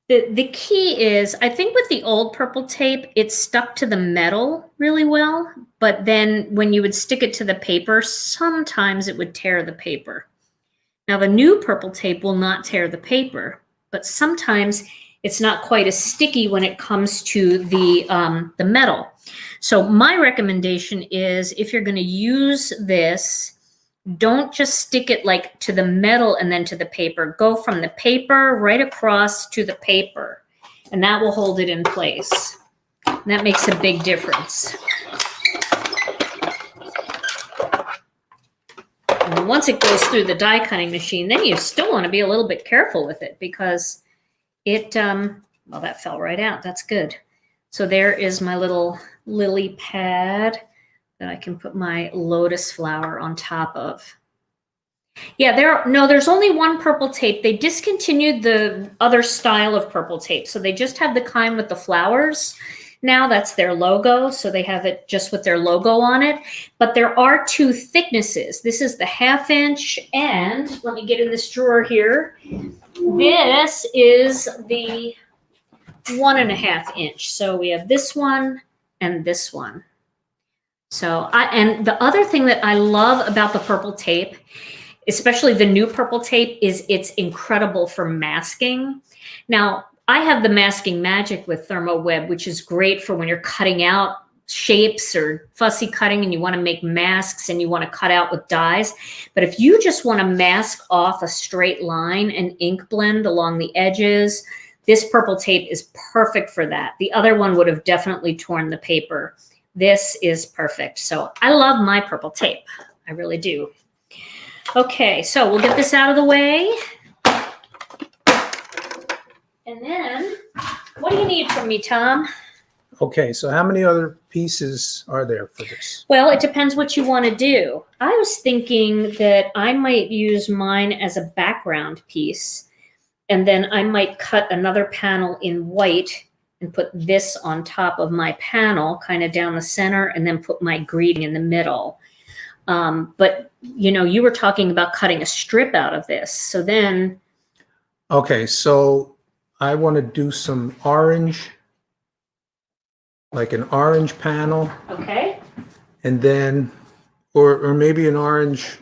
the key is, I think with the old purple tape, it stuck to the metal really well. But then when you would stick it to the paper, sometimes it would tear the paper. Now, the new purple tape will not tear the paper, but sometimes it's not quite as sticky when it comes to the metal. So my recommendation is if you're going to use this, don't just stick it like to the metal and then to the paper. Go from the paper right across to the paper, and that will hold it in place. And that makes a big difference. And once it goes through the die cutting machine, then you still want to be a little bit careful with it because it, well, that fell right out. That's good. So there is my little lily pad that I can put my lotus flower on top of. Yeah, there's only one purple tape. They discontinued the other style of purple tape. So they just have the kind with the flowers. Now that's their logo. So they have it just with their logo on it. But there are 2 thicknesses. This is the 1/2 inch, and let me get in this drawer here. This is the 1.5 inch. So we have this one and this one. So and the other thing that I love about the purple tape, especially the new purple tape, is it's incredible for masking. Now, I have the Masking Magic with ThermoWeb, which is great for when you're cutting out shapes or fussy cutting and you want to make masks and you want to cut out with dyes. But if you just want to mask off a straight line and ink blend along the edges, this purple tape is perfect for that. The other one would have definitely torn the paper. This is perfect. So I love my purple tape. I really do. Okay, so we'll get this out of the way. And then, what do you need from me, Tom? Okay, so how many other pieces are there for this? Well, it depends what you want to do. I was thinking that I might use mine as a background piece, and then I might cut another panel in white and put this on top of my panel, kind of down the center, and then put my greeting in the middle. But, you know, you were talking about cutting a strip out of this. So then... Okay, so I want to do some orange, like an orange panel. Okay. And then, or maybe an orange,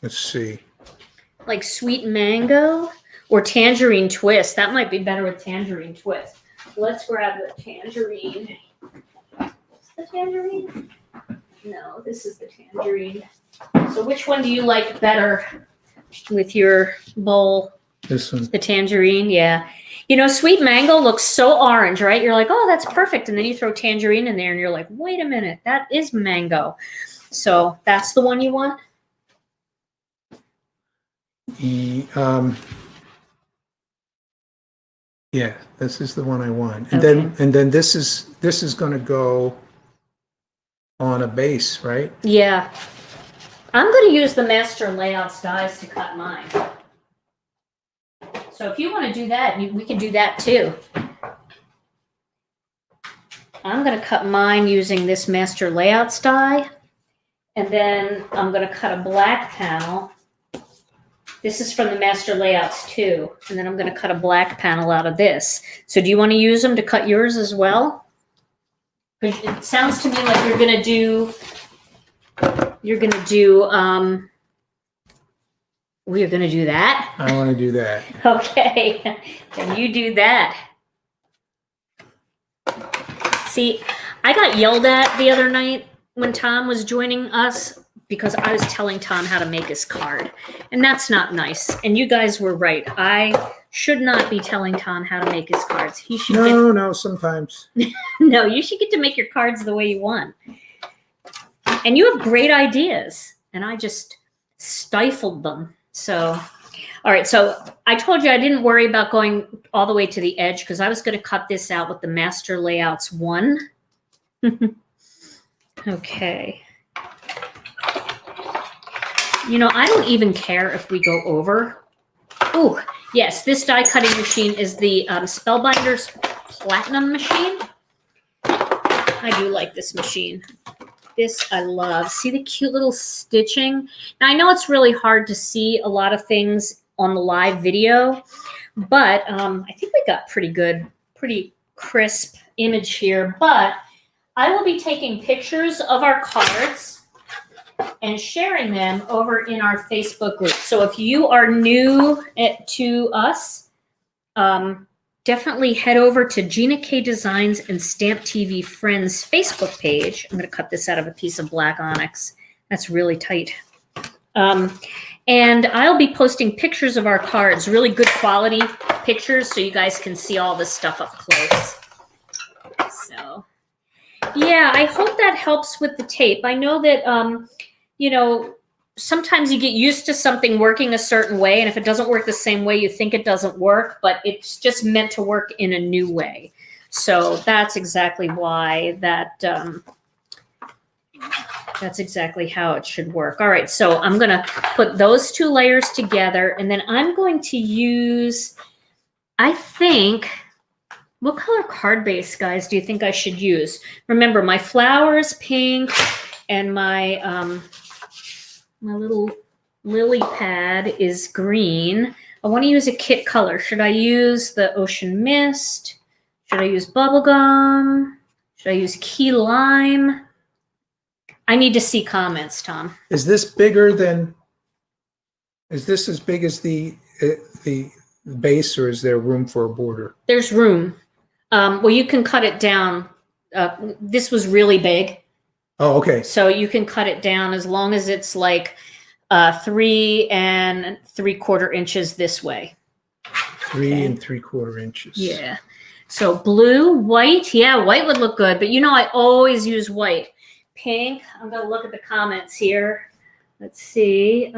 let's see. Like sweet mango or tangerine twist. That might be better with tangerine twist. Let's grab the tangerine. What's the tangerine? No, this is the tangerine. So which one do you like better with your bowl? This one. The tangerine, yeah. You know, sweet mango looks so orange, right? You're like, oh, that's perfect. And then you throw tangerine in there and you're like, wait a minute, that is mango. So that's the one you want? Yeah, this is the one I want. And Okay. then this is going to go on a base, right? Yeah. I'm going to use the Master Layouts dies to cut mine. So if you want to do that, we can do that too. I'm going to cut mine using this Master Layouts die. And then I'm going to cut a black panel. This is from the Master Layouts too. And then I'm going to cut a black panel out of this. So do you want to use them to cut yours as well? It sounds to me like you're going to do, we're going to do that? I want to do that. Okay, then you do that. See, I got yelled at the other night when Tom was joining us because I was telling Tom how to make his card. And that's not nice. And you guys were right. I should not be telling Tom how to make his cards. He should No, sometimes. No, you should get to make your cards the way you want. And you have great ideas. And I just stifled them. So, all right. So I told you I didn't worry about going all the way to the edge because I was going to cut this out with the Master Layouts 1. Okay. You know, I don't even care if we go over. Oh, yes. This die cutting machine is the Spellbinder's Platinum machine. I do like this machine. This I love. See the cute little stitching? Now, I know it's really hard to see a lot of things on the live video, but I think we got pretty crisp image here. But I will be taking pictures of our cards and sharing them over in our Facebook group. So if you are new to us, definitely head over to Gina K Designs and Stamp TV Friends Facebook page. I'm going to cut this out of a piece of black onyx. That's really tight. And I'll be posting pictures of our cards, really good quality pictures, so you guys can see all this stuff up close. So, yeah, I hope that helps with the tape. I know that, you know, sometimes you get used to something working a certain way, and if it doesn't work the same way, you think it doesn't work, but it's just meant to work in a new way. So that's exactly why that's exactly how it should work. All right, so I'm going to put those two layers together, and then I'm going to use, I think, what color card base, guys, do you think I should use? Remember, my flower is pink, and my my little lily pad is green. I want to use a kit color. Should I use the Ocean Mist? Should I use Bubblegum? Should I use Key Lime? I need to see comments, Tom. Is this bigger than, is this as big as the base, or is there room for a border? There's room. Well, you can cut it down. This was really big. Oh, okay. So you can cut it down as long as it's like 3 3/4 inches this way. 3 3/4 inches. Yeah. So blue, white. Yeah, white would look good. But you know, I always use white. Pink. I'm going to look at the comments here. Let's see.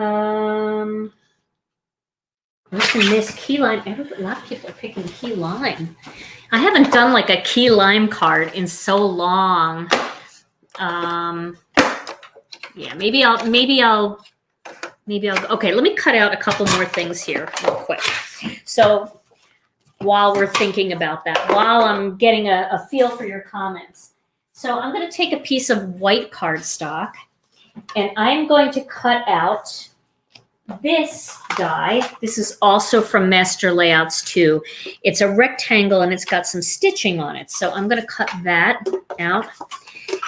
Ocean Mist, key lime. A lot of people are picking key lime. I haven't done like a key lime card in so long. Yeah, maybe I'll, okay, let me cut out a couple more things here real quick. So while we're thinking about that, while I'm getting a feel for your comments. So I'm going to take a piece of white cardstock and I'm going to cut out this die. This is also from Master Layouts 2. It's a rectangle and it's got some stitching on it. So I'm going to cut that out.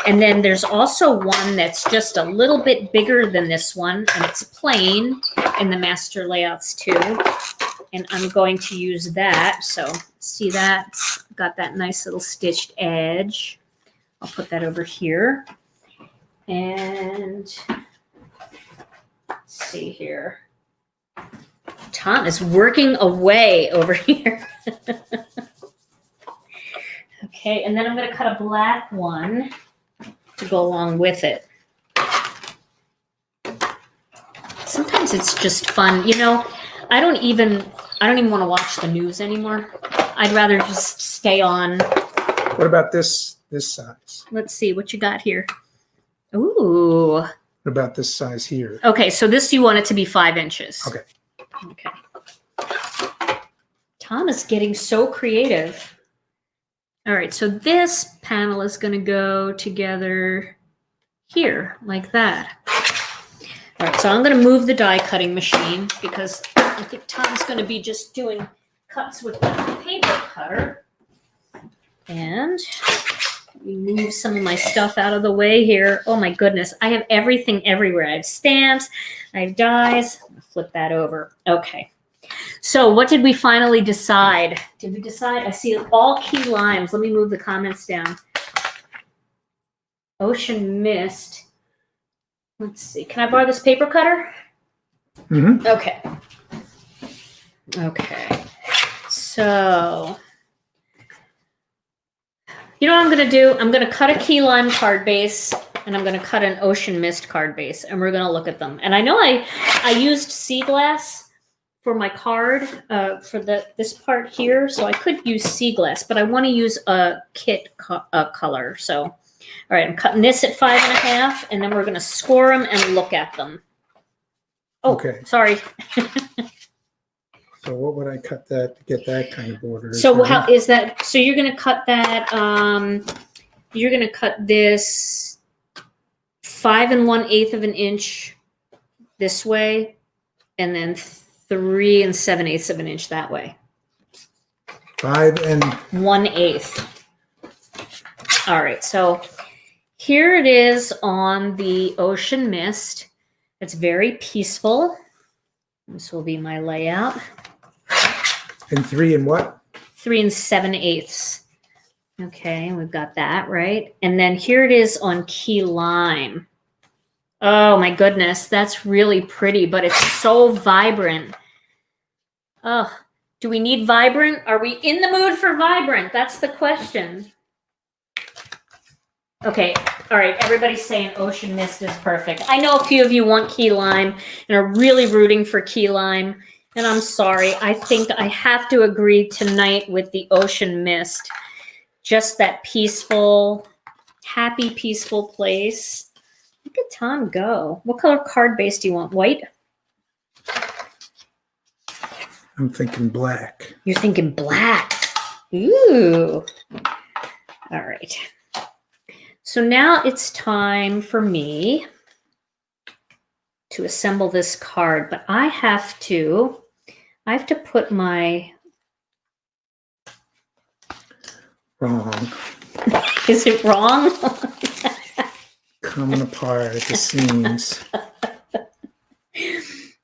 And then there's also one that's just a little bit bigger than this one, and it's plain in the Master Layouts 2. And I'm going to use that. So see that? It's got that nice little stitched edge. I'll put that over here. And let's see here. Tom is working away over here. Okay, and then I'm going to cut a black one to go along with it. Sometimes it's just fun. You know, I don't even want to watch the news anymore. I'd rather just stay on. What about this size? Let's see what you got here. Ooh. What about this size here? Okay, so this you want it to be 5 inches. Okay. Okay. Tom is getting so creative. All right, so this panel is going to go together here, like that. All right, so I'm going to move the die cutting machine because I think Tom's going to be just doing cuts with the paper cutter. And let me move some of my stuff out of the way here. Oh my goodness, I have everything everywhere. I have stamps, I have dies. I'll flip that over. Okay. So what did we finally decide? Did we decide? I see all key limes. Let me move the comments down. Ocean Mist. Let's see. Can I borrow this paper cutter? Mm-hmm. Okay. Okay. So, you know what I'm going to do? I'm going to cut a key lime card base and I'm going to cut an Ocean Mist card base and we're going to look at them. And I know I used sea glass for my card for this part here, so I could use sea glass, but I want to use a kit color. So, all right, I'm cutting this at 5.5, and then we're going to score them and look at them. Oh, okay. Sorry. So what would I cut that to get that kind of border? So how is that? So you're going to cut that. You're going to cut this 5 1/8 of an inch this way, and then 3 7/8 of an inch that way. 5 1/8. All right, so here it is on the Ocean Mist. It's very peaceful. This will be my layout. And 3 and what? 3 7/8. Okay, we've got that, right? And then here it is on key lime. Oh my goodness, that's really pretty, but it's so vibrant. Oh, do we need vibrant? Are we in the mood for vibrant? That's the question. Okay, all right, everybody's saying Ocean Mist is perfect. I know a few of you want key lime and are really rooting for key lime, and I'm sorry. I think I have to agree tonight with the Ocean Mist. Just that peaceful, happy, peaceful place. Look at Tom go. What color card base do you want? White? I'm thinking black. You're thinking black. Ooh. All right. So now it's time for me to assemble this card, but I have to put my... Wrong. Is it wrong? Coming apart at the seams.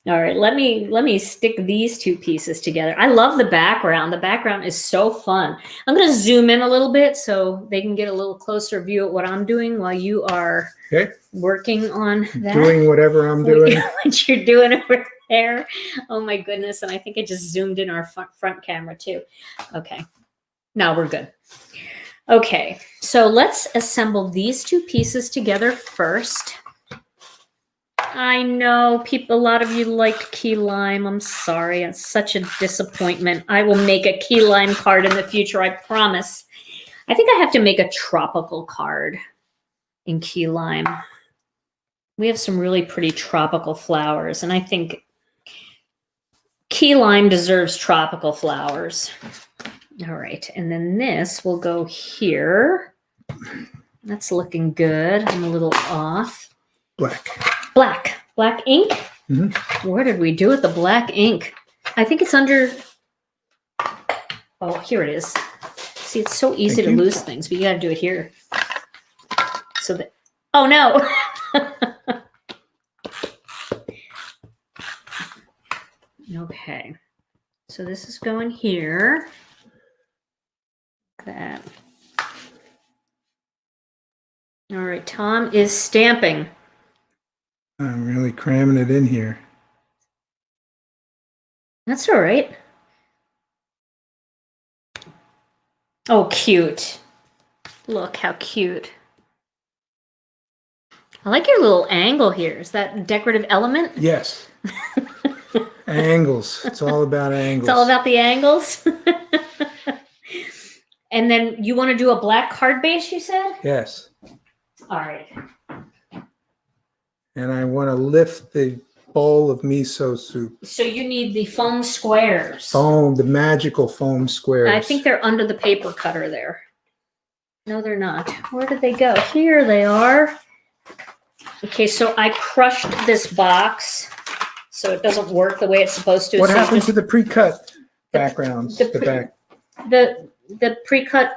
All right, let me stick these two pieces together. I love the background. The background is so fun. I'm going to zoom in a little bit so they can get a little closer view at what I'm doing while you are working on that. Doing whatever I'm doing. What you're doing over there. Oh my goodness. And I think I just zoomed in our front camera too. Okay. No, we're good. Okay, so let's assemble these two pieces together first. I know people, a lot of you liked key lime. I'm sorry. It's such a disappointment. I will make a key lime card in the future. I promise. I think I have to make a tropical card in key lime. We have some really pretty tropical flowers, and I think key lime deserves tropical flowers. All right, and then this will go here. That's looking good. I'm a little off. Black ink. Mm-hmm. Where did we do with the black ink? I think it's under. Oh, here it is. See, it's so easy to lose things, but you got to do it here. So that. Oh no. Okay. So this is going here. Like that. All right. Tom is stamping. I'm really cramming it in here. That's all right. Oh, cute. Look how cute. I like your little angle here. Is that a decorative element? Yes. Angles. It's all about angles. It's all about the angles. And then you want to do a black card base, you said? Yes. All right. And I want to lift the bowl of miso soup. So you need the foam squares. Foam, the magical foam squares. I think they're under the paper cutter there. No, they're not. Where did they go? Here they are. Okay, so I crushed this box so it doesn't work the way it's supposed to. What So happened to the pre-cut backgrounds? The pre-cut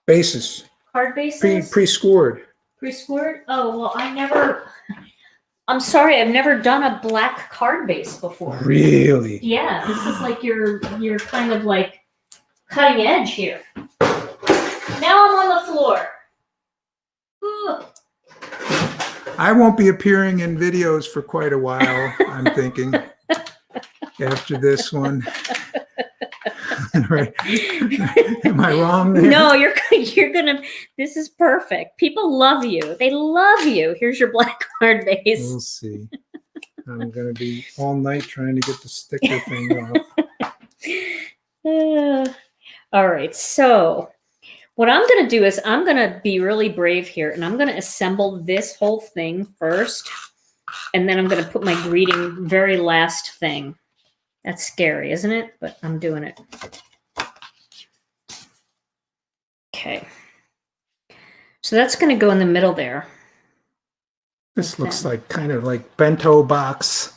bases. card bases? Pre-scored. Pre-scored? Oh, well, I'm sorry, I've never done a black card base before. Really? Yeah, this is like your kind of like cutting edge here. Now I'm on the floor. Ooh. I won't be appearing in videos for quite a while, I'm thinking, after this one. Right. Am I wrong there? No, you're gonna. This is perfect. People love you. They love you. Here's your black card base. We'll see. I'm gonna be all night trying to get the sticker thing off. All right. So what I'm gonna do is I'm gonna be really brave here, and I'm gonna assemble this whole thing first, and then I'm gonna put my greeting very last thing. That's scary, isn't it? But I'm doing it. Okay. So that's going to go in the middle there. This looks like kind of like bento box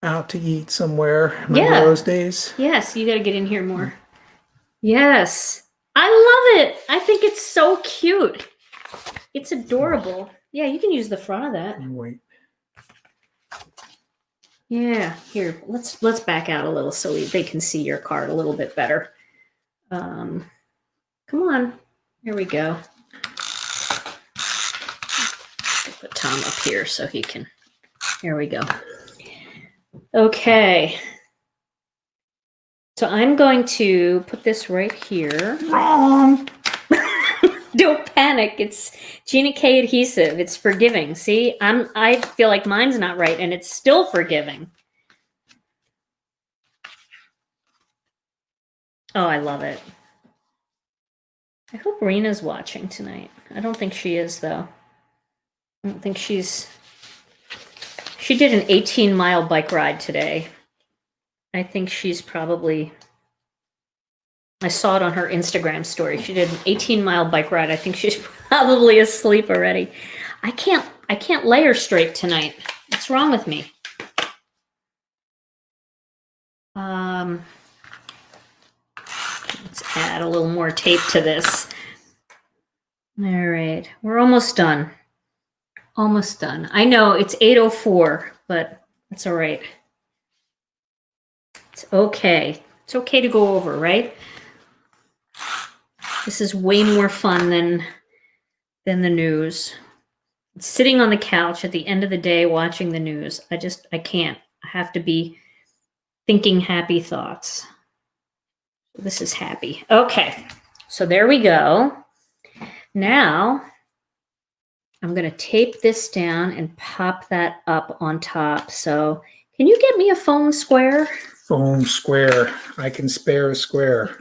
out to eat somewhere. Remember those days? Yes, you got to get in here more. Yes. I love it. I think it's so cute. It's adorable. Yeah, you can use the front of that. Wait. Yeah, here, let's back out a little so they can see your card a little bit better. Come on, here we go. Put Tom up here so he can, here we go. Okay, so I'm going to put this right here. Wrong! Don't panic, it's Gina K adhesive, it's forgiving. See, I feel like mine's not right and it's still forgiving. Oh, I love it. I hope Rena's watching tonight. I don't think she is, though. I don't think she did an 18-mile bike ride today. I think she's probably, I saw it on her Instagram story. She did an 18-mile bike ride. I think she's probably asleep already. I can't lay her straight tonight. What's wrong with me? Let's add a little more tape to this. All right, we're almost done. Almost done. I know it's 8:04, but that's all right. It's okay. It's okay to go over, right? This is way more fun than the news. Sitting on the couch at the end of the day watching the news. I can't. I have to be thinking happy thoughts. This is happy. Okay, so there we go. Now, I'm going to tape this down and pop that up on top. So can you get me a foam square? Foam square. I can spare a square.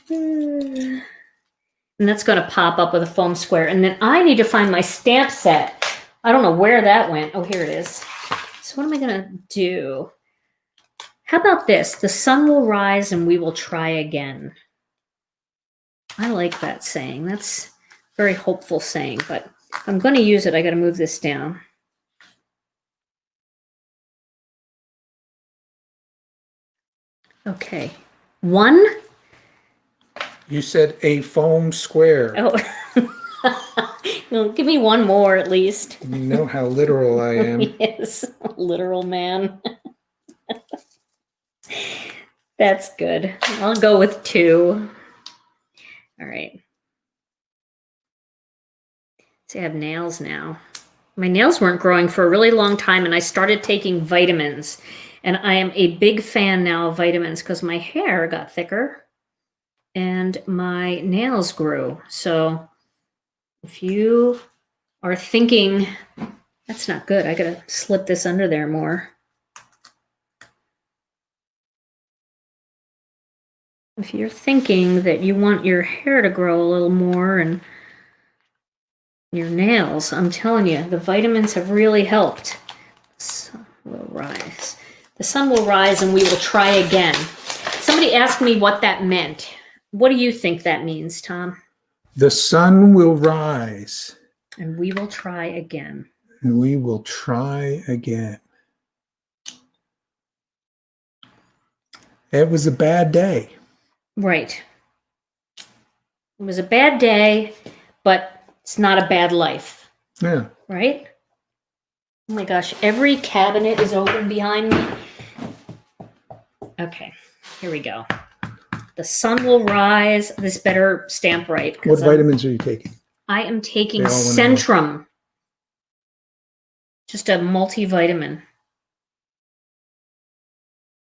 And that's going to pop up with a foam square. And then I need to find my stamp set. I don't know where that went. Oh, here it is. So what am I going to do? How about this? The sun will rise and we will try again. I like that saying. That's a very hopeful saying, but I'm going to use it. I got to move this down. Okay. One. You said a foam square. Oh, well, give me one more at least. You know how literal I am. Yes, literal man. That's good. I'll go with 2. All right. See, I have nails now. My nails weren't growing for a really long time, and I started taking vitamins. And I am a big fan now of vitamins because my hair got thicker and my nails grew. So if you are thinking, that's not good, I gotta slip this under there more. If you're thinking that you want your hair to grow a little more and your nails, I'm telling you, the vitamins have really helped. The sun will rise. The sun will rise and we will try again. Somebody asked me what that meant. What do you think that means, Tom? The sun will rise. And we will try again. And we will try again. It was a bad day. Right. It was a bad day, but it's not a bad life. Yeah. Right? Oh my gosh, every cabinet is open behind me. Okay, here we go. The sun will rise. This better stamp right. What vitamins are you taking? I am taking Centrum. Just a multivitamin.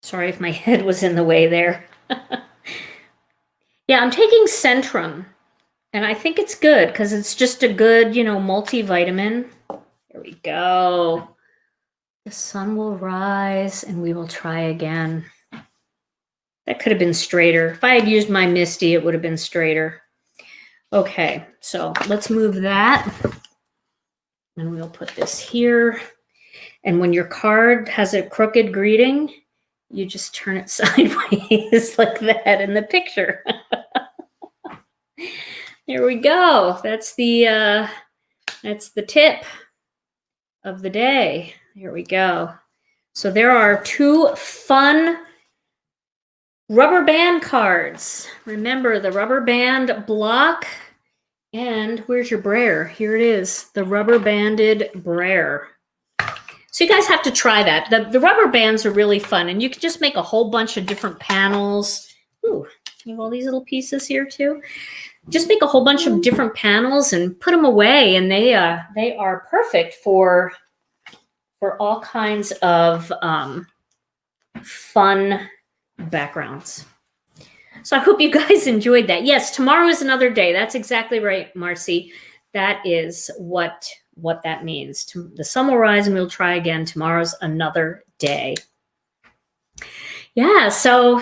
Sorry if my head was in the way there. Yeah, I'm taking Centrum. And I think it's good because it's just a good, multivitamin. There we go. The sun will rise and we will try again. That could have been straighter. If I had used my Misty, it would have been straighter. Okay, so let's move that. And we'll put this here. And when your card has a crooked greeting, you just turn it sideways like that in the picture. There we go. That's the tip of the day. Here we go. So there are 2 fun rubber band cards. Remember the rubber band block. And where's your brayer? Here it is, the rubber banded brayer. So you guys have to try that. The rubber bands are really fun, and you can just make a whole bunch of different panels. Ooh, you have all these little pieces here too. Just make a whole bunch of different panels and put them away, and they are perfect for all kinds of fun backgrounds. So I hope you guys enjoyed that. Yes, tomorrow is another day. That's exactly right, Marcy. That is what that means. The sun will rise and we'll try again. Tomorrow's another day. Yeah, so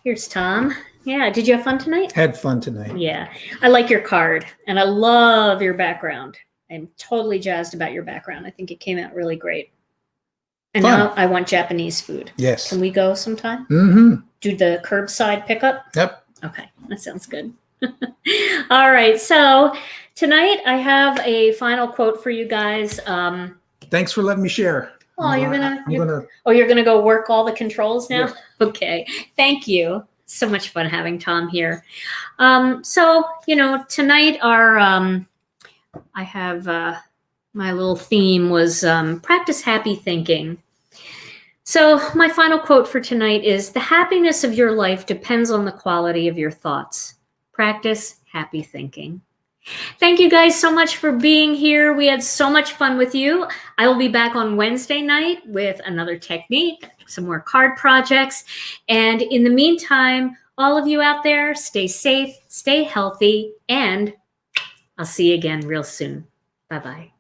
here's Tom. Yeah, did you have fun tonight? Had fun tonight. Yeah, I like your card and I love your background. I'm totally jazzed about your background. I think it came out really great. And fun. Now I want Japanese food. Yes. Can we go sometime? Mm-hmm. Do the curbside pickup? Yep. Okay, that sounds good. All right, so tonight I have a final quote for you guys. Thanks for letting me share. Oh, you're gonna go work all the controls now? Yeah. Okay, thank you. So much fun having Tom here. So tonight I have my little theme was practice happy thinking. So my final quote for tonight is, the happiness of your life depends on the quality of your thoughts. Practice happy thinking. Thank you guys so much for being here. We had so much fun with you. I will be back on Wednesday night with another technique, some more card projects. And in the meantime, all of you out there, stay safe, stay healthy, and I'll see you again real soon. Bye-bye.